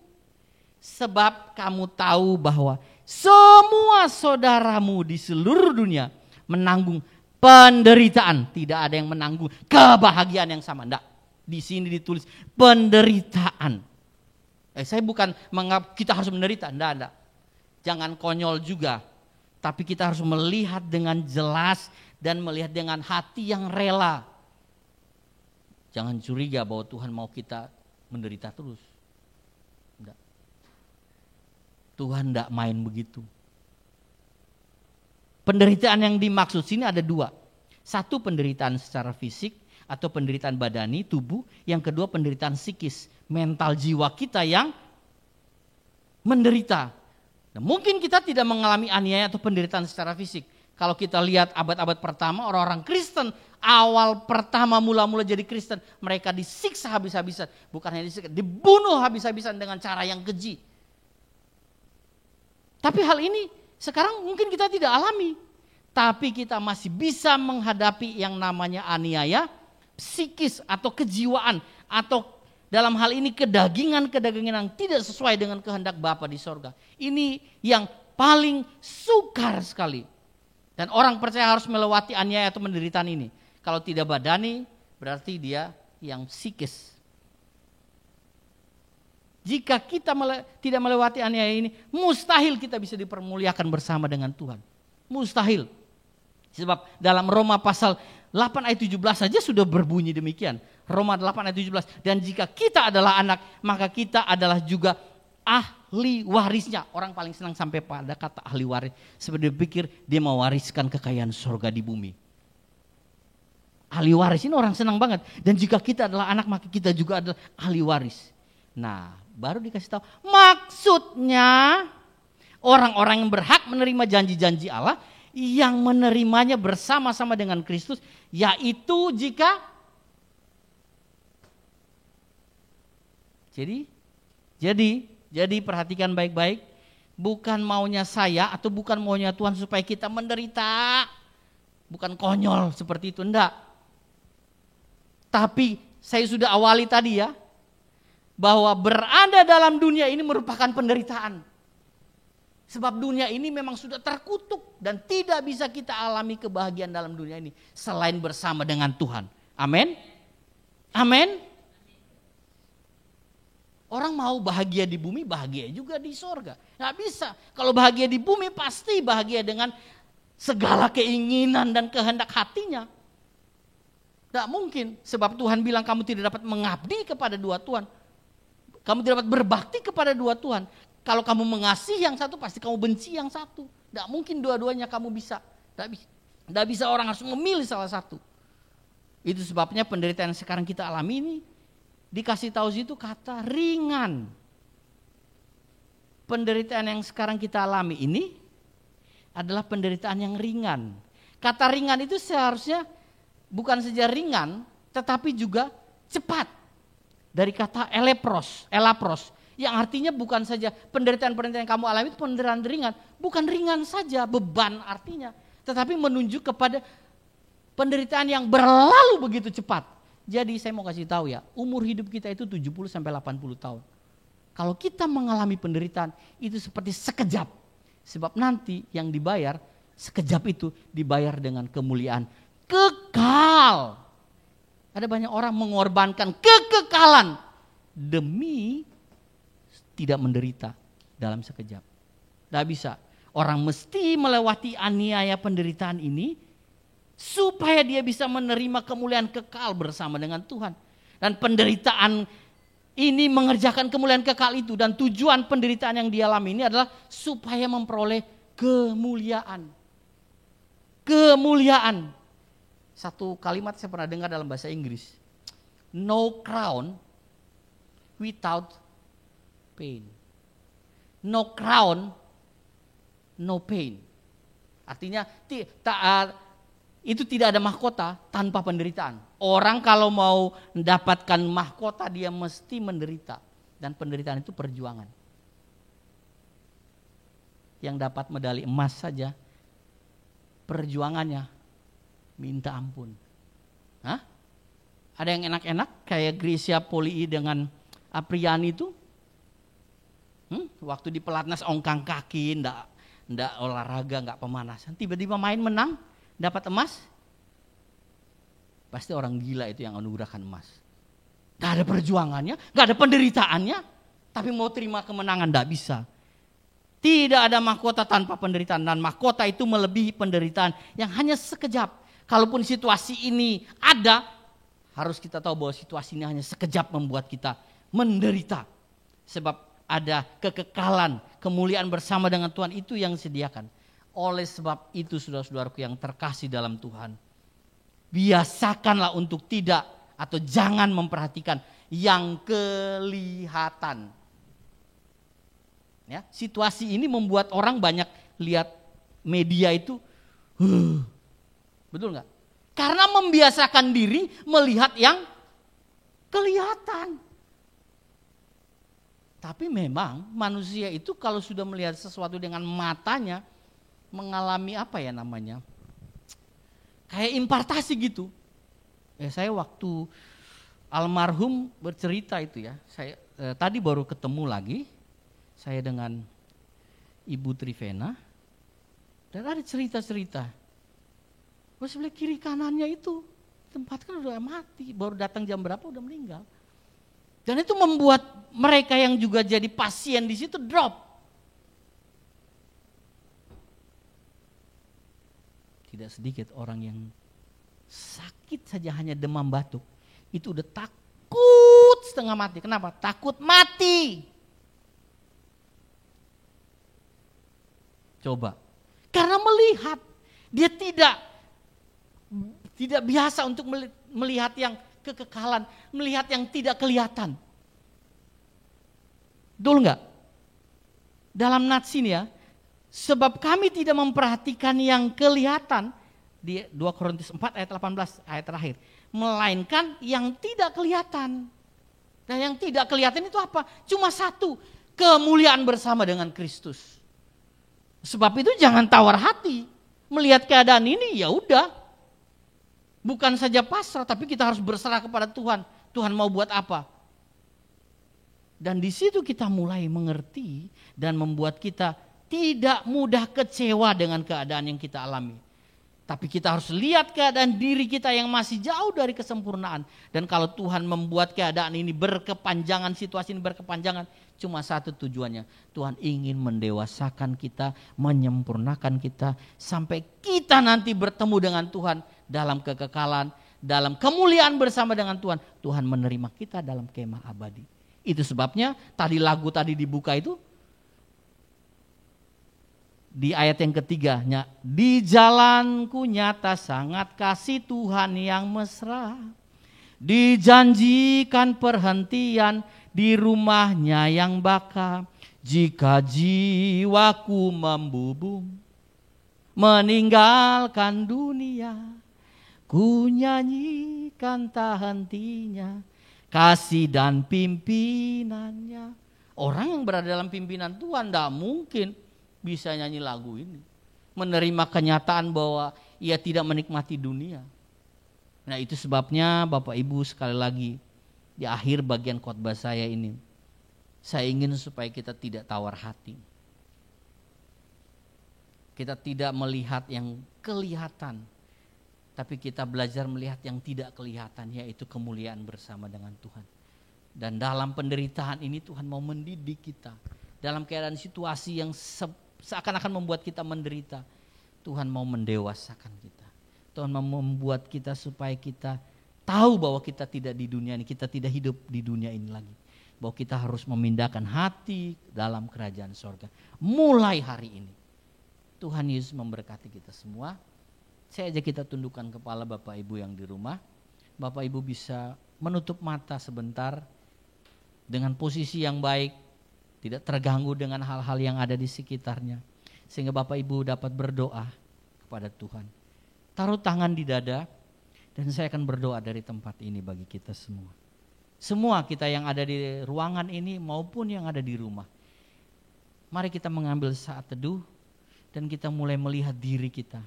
sebab kamu tahu bahwa semua saudaramu di seluruh dunia menanggung penderitaan. Tidak ada yang menanggung kebahagiaan yang sama. Enggak. Di sini ditulis penderitaan. Saya bukan menganggap kita harus menderita. Enggak. Jangan konyol juga. Tapi kita harus melihat dengan jelas dan melihat dengan hati yang rela. Jangan curiga bahwa Tuhan mau kita menderita terus. Enggak. Tuhan enggak main begitu. Penderitaan yang dimaksud sini ada dua. Satu, penderitaan secara fisik atau penderitaan badani, tubuh. Yang kedua, penderitaan psikis, mental jiwa kita yang menderita. Nah, mungkin kita tidak mengalami aniaya atau penderitaan secara fisik. Kalau kita lihat abad-abad pertama, orang-orang Kristen awal pertama mula-mula jadi Kristen, mereka disiksa habis-habisan. Bukan hanya disiksa, dibunuh habis-habisan dengan cara yang keji. Tapi hal ini sekarang mungkin kita tidak alami. Tapi kita masih bisa menghadapi yang namanya aniaya psikis atau kejiwaan. Atau dalam hal ini kedagingan yang tidak sesuai dengan kehendak Bapa di sorga. Ini yang paling sukar sekali. Dan orang percaya harus melewati aniaya atau penderitaan ini. Kalau tidak badani berarti dia yang psikis. Jika kita tidak melewati aniaya ini, mustahil kita bisa dipermuliakan bersama dengan Tuhan. Mustahil. Sebab dalam Roma pasal 8 ayat 17 saja sudah berbunyi demikian. Roma 8 ayat 17. Dan jika kita adalah anak, maka kita adalah juga ahli warisnya. Orang paling senang sampai pada kata ahli waris. Seperti pikir dia mewariskan kekayaan surga di bumi. Ahli waris ini orang senang banget. Dan jika kita adalah anak, maka kita juga adalah ahli waris. Nah, baru dikasih tahu maksudnya orang-orang yang berhak menerima janji-janji Allah yang menerimanya bersama-sama dengan Kristus, yaitu jika jadi perhatikan baik-baik, bukan maunya saya atau bukan maunya Tuhan supaya kita menderita, bukan konyol seperti itu, enggak. Tapi saya sudah awali tadi ya, bahwa berada dalam dunia ini merupakan penderitaan. Sebab dunia ini memang sudah terkutuk dan tidak bisa kita alami kebahagiaan dalam dunia ini selain bersama dengan Tuhan. Amin. Amin. Orang mau bahagia di bumi, bahagia juga di sorga. Nggak bisa. Kalau bahagia di bumi pasti bahagia dengan segala keinginan dan kehendak hatinya. Nggak mungkin. Sebab Tuhan bilang kamu tidak dapat mengabdi kepada dua Tuhan. Kamu tidak dapat berbakti kepada dua Tuhan. Kalau kamu mengasihi yang satu, pasti kamu benci yang satu. Tidak mungkin dua-duanya kamu bisa. Tidak bisa orang harus memilih salah satu. Itu sebabnya penderitaan yang sekarang kita alami ini, dikasih tahu situ kata ringan. Penderitaan yang sekarang kita alami ini adalah penderitaan yang ringan. Kata ringan itu seharusnya bukan saja ringan, tetapi juga cepat. Dari kata elapros, yang artinya bukan saja penderitaan-penderitaan yang kamu alami itu penderitaan ringan, bukan ringan saja beban artinya, tetapi menunjuk kepada penderitaan yang berlalu begitu cepat. Jadi saya mau kasih tahu ya, umur hidup kita itu 70 sampai 80 tahun. Kalau kita mengalami penderitaan itu seperti sekejap. Sebab nanti yang dibayar sekejap itu dibayar dengan kemuliaan kekal. Ada banyak orang mengorbankan kekekalan demi tidak menderita dalam sekejap. Tidak bisa. Orang mesti melewati aniaya penderitaan ini supaya dia bisa menerima kemuliaan kekal bersama dengan Tuhan. Dan penderitaan ini mengerjakan kemuliaan kekal itu. Dan tujuan penderitaan yang dia alami ini adalah supaya memperoleh kemuliaan. Kemuliaan. Satu kalimat saya pernah dengar dalam bahasa Inggris. No crown without pain. No crown, no pain. Artinya itu tidak ada mahkota tanpa penderitaan. Orang kalau mau mendapatkan mahkota dia mesti menderita. Dan penderitaan itu perjuangan. Yang dapat medali emas saja perjuangannya minta ampun. Hah? Ada yang enak-enak kayak Grecia Poli dengan Apriani itu? Waktu di pelatnas ongkang kaki, enggak olahraga, enggak pemanasan, tiba-tiba main menang, dapat emas. Pasti orang gila itu yang anugerahkan emas. Enggak ada perjuangannya, enggak ada penderitaannya, tapi mau terima kemenangan enggak bisa. Tidak ada mahkota tanpa penderitaan, dan mahkota itu melebihi penderitaan yang hanya sekejap. Kalaupun situasi ini ada, harus kita tahu bahwa situasi ini hanya sekejap membuat kita menderita. Sebab ada kekekalan, kemuliaan bersama dengan Tuhan itu yang disediakan. Oleh sebab itu saudara-saudaraku yang terkasih dalam Tuhan, biasakanlah untuk tidak atau jangan memperhatikan yang kelihatan. Ya, situasi ini membuat orang banyak lihat media itu, betul nggak? Karena membiasakan diri melihat yang kelihatan. Tapi memang manusia itu kalau sudah melihat sesuatu dengan matanya mengalami apa ya namanya? Kayak impartasi gitu. Saya waktu almarhum bercerita itu ya, saya tadi baru ketemu lagi. Saya dengan Ibu Trivena, dan ada cerita-cerita. Sebelah kiri kanannya itu tempat kan udah mati, baru datang jam berapa udah meninggal. Dan itu membuat mereka yang juga jadi pasien di situ drop. Tidak sedikit orang yang sakit saja hanya demam batuk, itu udah takut setengah mati. Kenapa? Takut mati. Coba, karena melihat, dia tidak biasa untuk melihat yang kekekalan, melihat yang tidak kelihatan. Betul enggak? Dalam nats ini ya, sebab kami tidak memperhatikan yang kelihatan, di 2 Korintus 4 ayat 18 ayat terakhir, melainkan yang tidak kelihatan. Dan yang tidak kelihatan itu apa? Cuma satu, kemuliaan bersama dengan Kristus. Sebab itu jangan tawar hati. Melihat keadaan ini ya udah. Bukan saja pasrah, tapi kita harus berserah kepada Tuhan. Tuhan mau buat apa? Dan di situ kita mulai mengerti dan membuat kita tidak mudah kecewa dengan keadaan yang kita alami. Tapi kita harus lihat keadaan diri kita yang masih jauh dari kesempurnaan. Dan kalau Tuhan membuat keadaan ini berkepanjangan, situasi ini berkepanjangan, cuma satu tujuannya. Tuhan ingin mendewasakan kita, menyempurnakan kita, sampai kita nanti bertemu dengan Tuhan dalam kekekalan, dalam kemuliaan bersama dengan Tuhan. Tuhan menerima kita dalam kemah abadi. Itu sebabnya tadi lagu tadi dibuka itu, di ayat yang ketiganya, di jalanku nyata sangat kasih Tuhan yang mesra, dijanjikan perhentian di rumahnya yang baka, jika jiwaku membubung meninggalkan dunia, ku nyanyikan tak hentinya kasih dan pimpinannya. Orang yang berada dalam pimpinan Tuhan tidak mungkin bisa nyanyi lagu ini, menerima kenyataan bahwa ia tidak menikmati dunia. Nah itu sebabnya Bapak Ibu sekali lagi di akhir bagian khotbah saya ini, saya ingin supaya kita tidak tawar hati. Kita tidak melihat yang kelihatan, tapi kita belajar melihat yang tidak kelihatan, yaitu kemuliaan bersama dengan Tuhan. Dan dalam penderitaan ini Tuhan mau mendidik kita. Dalam keadaan situasi yang seakan-akan membuat kita menderita, Tuhan mau mendewasakan kita. Tuhan mau membuat kita supaya kita tahu bahwa kita tidak di dunia ini, kita tidak hidup di dunia ini lagi. Bahwa kita harus memindahkan hati dalam kerajaan sorga. Mulai hari ini. Tuhan Yesus memberkati kita semua. Saya ajak kita tundukkan kepala Bapak Ibu yang di rumah. Bapak Ibu bisa menutup mata sebentar dengan posisi yang baik. Tidak terganggu dengan hal-hal yang ada di sekitarnya. Sehingga Bapak Ibu dapat berdoa kepada Tuhan. Taruh tangan di dada dan saya akan berdoa dari tempat ini bagi kita semua. Semua kita yang ada di ruangan ini maupun yang ada di rumah. Mari kita mengambil saat teduh dan kita mulai melihat diri kita.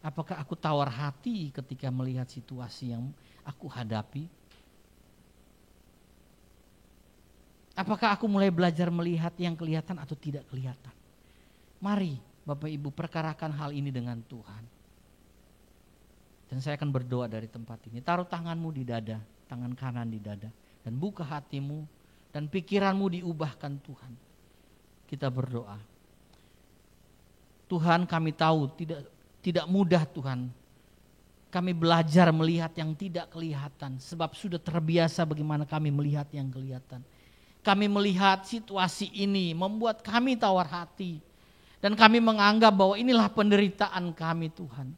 Apakah aku tawar hati ketika melihat situasi yang aku hadapi? Apakah aku mulai belajar melihat yang kelihatan atau tidak kelihatan? Mari Bapak Ibu, perkarakan hal ini dengan Tuhan. Dan saya akan berdoa dari tempat ini. Taruh tanganmu di dada, tangan kanan di dada. Dan buka hatimu dan pikiranmu diubahkan Tuhan. Kita berdoa. Tuhan, kami tahu tidak mudah Tuhan. Kami belajar melihat yang tidak kelihatan. Sebab sudah terbiasa bagaimana kami melihat yang kelihatan. Kami melihat situasi ini membuat kami tawar hati. Dan kami menganggap bahwa inilah penderitaan kami Tuhan.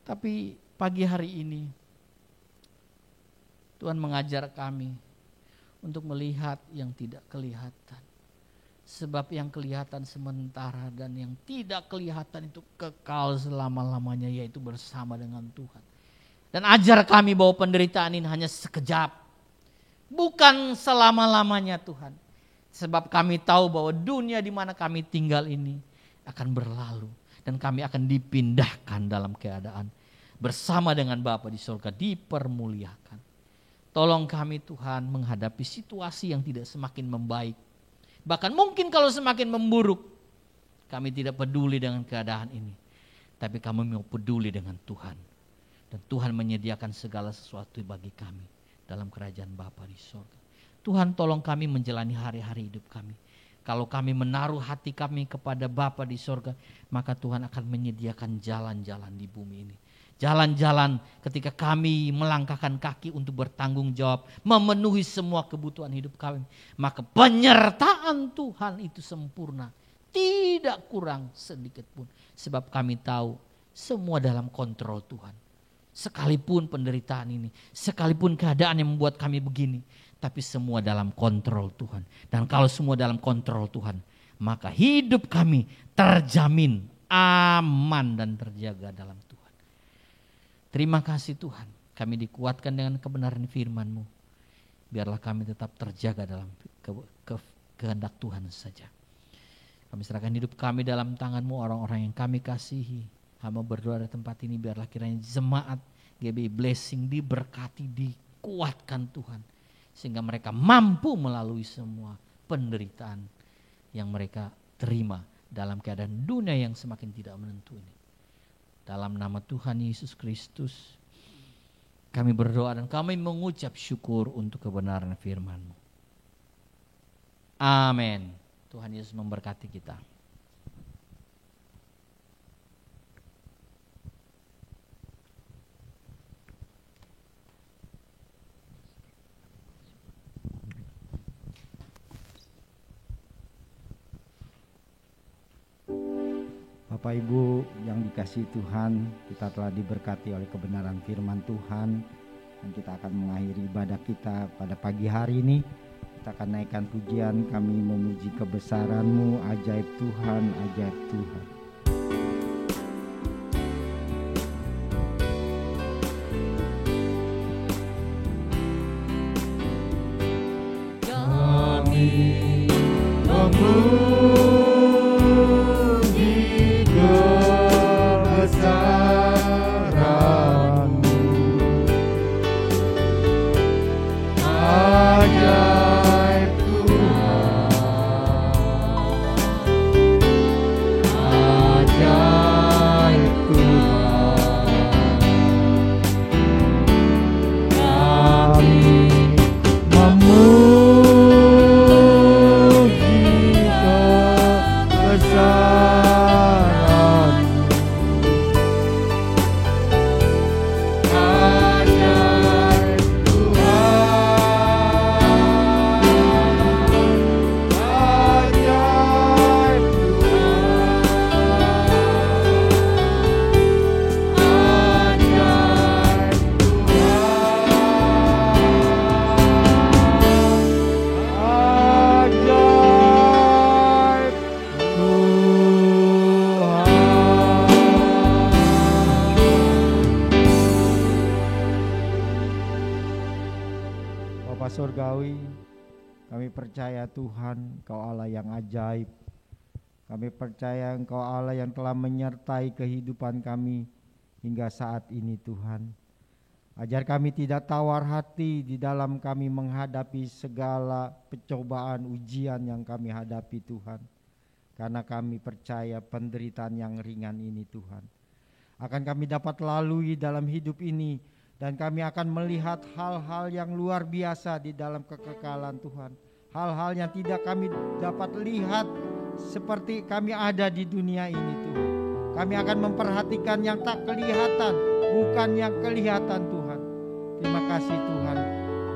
Tapi pagi hari ini Tuhan mengajar kami untuk melihat yang tidak kelihatan. Sebab yang kelihatan sementara dan yang tidak kelihatan itu kekal selama-lamanya, yaitu bersama dengan Tuhan. Dan ajar kami bahwa penderitaan ini hanya sekejap. Bukan selama-lamanya Tuhan. Sebab kami tahu bahwa dunia di mana kami tinggal ini akan berlalu. Dan kami akan dipindahkan dalam keadaan bersama dengan Bapa di surga, dipermuliakan. Tolong kami Tuhan menghadapi situasi yang tidak semakin membaik. Bahkan mungkin kalau semakin memburuk, kami tidak peduli dengan keadaan ini. Tapi kami mau peduli dengan Tuhan. Dan Tuhan menyediakan segala sesuatu bagi kami dalam kerajaan Bapa di surga. Tuhan, tolong kami menjalani hari-hari hidup kami. Kalau kami menaruh hati kami kepada Bapa di surga, maka Tuhan akan menyediakan jalan-jalan di bumi ini. Jalan-jalan ketika kami melangkahkan kaki untuk bertanggung jawab, memenuhi semua kebutuhan hidup kami. Maka penyertaan Tuhan itu sempurna, tidak kurang sedikit pun. Sebab kami tahu semua dalam kontrol Tuhan. Sekalipun penderitaan ini, sekalipun keadaan yang membuat kami begini, tapi semua dalam kontrol Tuhan. Dan kalau semua dalam kontrol Tuhan, maka hidup kami terjamin aman dan terjaga dalam Tuhan. Terima kasih Tuhan, kami dikuatkan dengan kebenaran firman-Mu. Biarlah kami tetap terjaga dalam kehendak Tuhan saja. Kami serahkan hidup kami dalam tangan-Mu, orang-orang yang kami kasihi. Hamba berdoa di tempat ini, biarlah kiranya jemaat GBI Blessing diberkati, dikuatkan Tuhan. Sehingga mereka mampu melalui semua penderitaan yang mereka terima dalam keadaan dunia yang semakin tidak menentu ini. Dalam nama Tuhan Yesus Kristus kami berdoa dan kami mengucap syukur untuk kebenaran firman-Mu. Amin. Tuhan Yesus memberkati kita. Bapak Ibu yang dikasihi Tuhan, kita telah diberkati oleh kebenaran firman Tuhan. Dan kita akan mengakhiri ibadah kita pada pagi hari ini. Kita akan naikkan pujian, kami memuji kebesaran-Mu, ajaib Tuhan, ajaib Tuhan. Surgawi, kami percaya Tuhan, Engkau Allah yang ajaib. Kami percaya Engkau Allah yang telah menyertai kehidupan kami hingga saat ini Tuhan. Ajar kami tidak tawar hati di dalam kami menghadapi segala pencobaan ujian yang kami hadapi Tuhan. karena kami percaya penderitaan yang ringan ini Tuhan akan kami dapat lalui dalam hidup ini, dan kami akan melihat hal-hal yang luar biasa di dalam kekekalan Tuhan. Hal-hal yang tidak kami dapat lihat seperti kami ada di dunia ini Tuhan. Kami akan memperhatikan yang tak kelihatan, bukan yang kelihatan Tuhan. Terima kasih Tuhan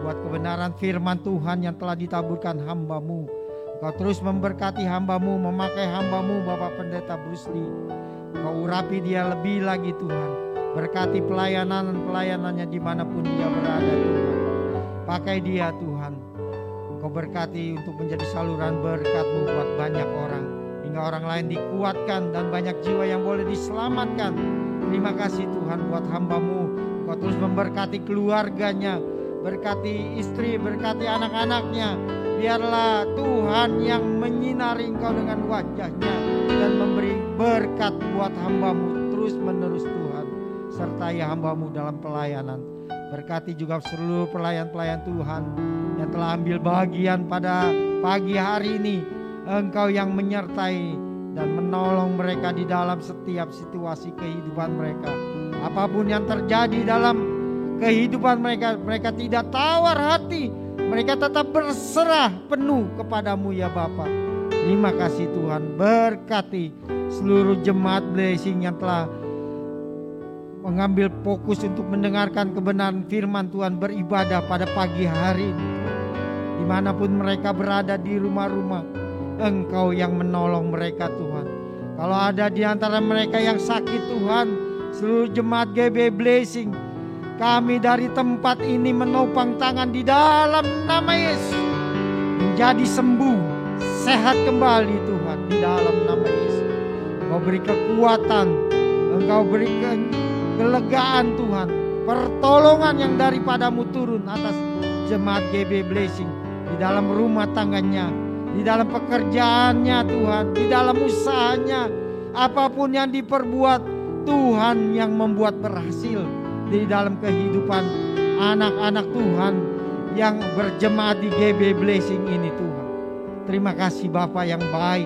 buat kebenaran firman Tuhan yang telah ditaburkan hamba-Mu. Engkau terus memberkati hamba-Mu, memakai hamba-Mu Bapak Pendeta Bruce Lee. Engkau urapi dia lebih lagi Tuhan. Berkati pelayanannya dimanapun dia berada Tuhan. Pakai dia Tuhan. Engkau berkati untuk menjadi saluran berkat-Mu buat banyak orang, hingga orang lain dikuatkan dan banyak jiwa yang boleh diselamatkan. Terima kasih Tuhan buat hamba-Mu. Engkau terus memberkati keluarganya, berkati istri, berkati anak-anaknya. Biarlah Tuhan yang menyinari engkau dengan wajahnya dan memberi berkat buat hamba-Mu terus menerus Tuhan. Sertai hamba-Mu dalam pelayanan. Berkati juga seluruh pelayan-pelayan Tuhan yang telah ambil bagian pada pagi hari ini. Engkau yang menyertai dan menolong mereka di dalam setiap situasi kehidupan mereka. Apapun yang terjadi dalam kehidupan mereka, mereka tidak tawar hati. Mereka tetap berserah penuh kepadamu ya Bapa. Terima kasih Tuhan. Berkati seluruh jemaat blessing yang telah mengambil fokus untuk mendengarkan kebenaran firman Tuhan, beribadah pada pagi hari ini. Dimanapun mereka berada di rumah-rumah, Engkau yang menolong mereka Tuhan. Kalau ada di antara mereka yang sakit Tuhan, seluruh jemaat GB Blessing, kami dari tempat ini menopang tangan di dalam nama Yesus, menjadi sembuh, sehat kembali Tuhan di dalam nama Yesus. Engkau beri kekuatan, Engkau berikan kelegaan Tuhan, pertolongan yang daripadamu turun atas jemaat GB Blessing di dalam rumah tangganya, di dalam pekerjaannya Tuhan, di dalam usahanya, apapun yang diperbuat Tuhan yang membuat berhasil di dalam kehidupan anak-anak Tuhan yang berjemaat di GB Blessing ini Tuhan. Terima kasih Bapa yang baik.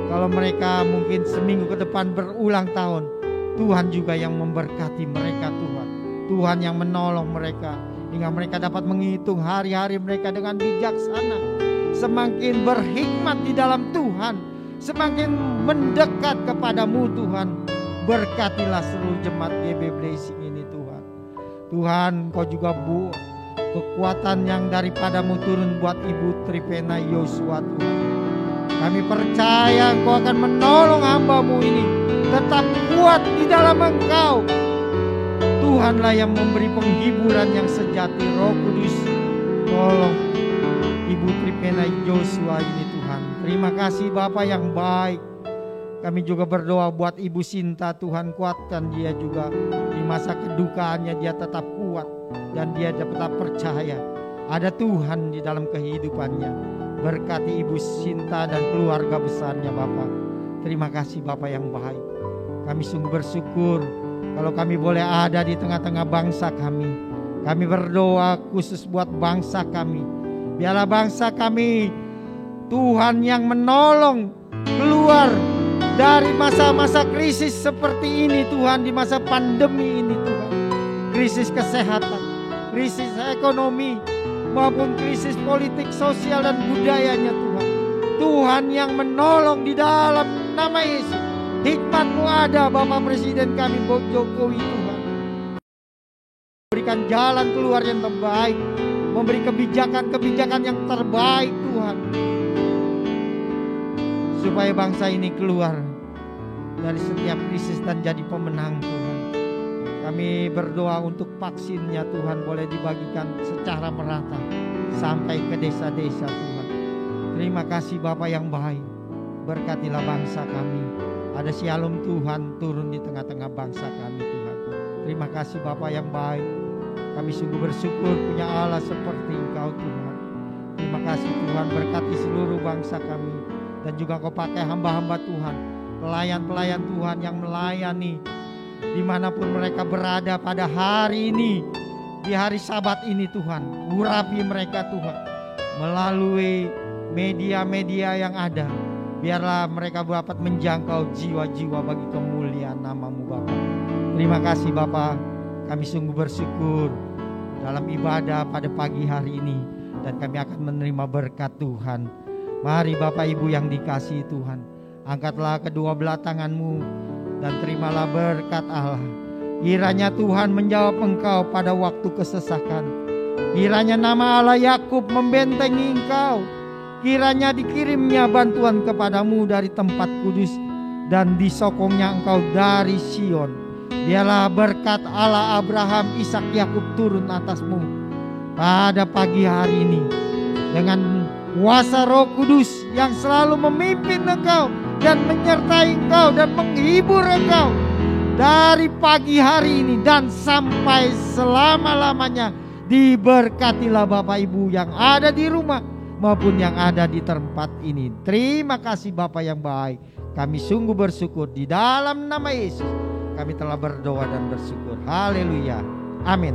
Kalau mereka mungkin seminggu ke depan berulang tahun, Tuhan juga yang memberkati mereka Tuhan. Tuhan yang menolong mereka hingga mereka dapat menghitung hari-hari mereka dengan bijaksana. Semakin berhikmat di dalam Tuhan, semakin mendekat kepadamu Tuhan. Berkatilah seluruh jemaat GB Blessing ini Tuhan. Tuhan, Kau juga kekuatan yang daripadamu turun buat Ibu Tripena Yosua Tuhan. Kami percaya Engkau akan menolong hamba-Mu ini tetap kuat di dalam Engkau. Tuhanlah yang memberi penghiburan yang sejati. Roh Kudus, tolong Ibu Tripena Yosua ini Tuhan. Terima kasih Bapa yang baik. Kami juga berdoa buat Ibu Sinta, Tuhan kuatkan dia juga. Di masa kedukaannya dia tetap kuat dan dia tetap percaya ada Tuhan di dalam kehidupannya. Berkati Ibu Sinta dan keluarga besarnya Bapa. Terima kasih Bapa yang baik. Kami sungguh bersyukur kalau kami boleh ada di tengah-tengah bangsa kami. Kami berdoa khusus buat bangsa kami. Biarlah bangsa kami Tuhan yang menolong keluar dari masa-masa krisis seperti ini Tuhan, di masa pandemi ini Tuhan. Krisis kesehatan, krisis ekonomi, maupun krisis politik, sosial dan budayanya Tuhan. Tuhan yang menolong di dalam nama Yesus. Hikmat-Mu ada Bapak Presiden kami Jokowi Tuhan. Berikan jalan keluar yang terbaik, memberi kebijakan-kebijakan yang terbaik Tuhan, supaya bangsa ini keluar dari setiap krisis dan jadi pemenang Tuhan. Kami berdoa untuk vaksinnya Tuhan boleh dibagikan secara merata sampai ke desa-desa Tuhan. Terima kasih Bapa yang baik. Berkatilah bangsa kami. Ada Shalom Tuhan turun di tengah-tengah bangsa kami Tuhan. Terima kasih Bapa yang baik. Kami sungguh bersyukur punya Allah seperti Engkau Tuhan. Terima kasih Tuhan, berkati seluruh bangsa kami. Dan juga Kau pakai hamba-hamba Tuhan, pelayan-pelayan Tuhan yang melayani dimanapun mereka berada pada hari ini, di hari Sabat ini Tuhan. Urapi mereka Tuhan melalui media-media yang ada. Biarlah mereka dapat menjangkau jiwa-jiwa bagi kemuliaan nama-Mu Bapa. Terima kasih Bapa, kami sungguh bersyukur dalam ibadah pada pagi hari ini, dan kami akan menerima berkat Tuhan. Mari Bapak Ibu yang dikasihi Tuhan, angkatlah kedua belah tangan-Mu dan terimalah berkat Allah. Kiranya Tuhan menjawab engkau pada waktu kesesakan. Kiranya nama Allah Yakub membentengi engkau. Kiranya dikirimnya bantuan kepadamu dari tempat kudus dan disokongnya engkau dari Sion. Biarlah berkat Allah Abraham, Ishak, Yakub turun atasmu pada pagi hari ini. Dengan kuasa Roh Kudus yang selalu memimpin engkau dan menyertai engkau dan menghibur engkau dari pagi hari ini dan sampai selama-lamanya. Diberkatilah Bapak Ibu yang ada di rumah maupun yang ada di tempat ini. Terima kasih Bapa yang baik. Kami sungguh bersyukur di dalam nama Yesus. Kami telah berdoa dan bersyukur. Haleluya. Amin.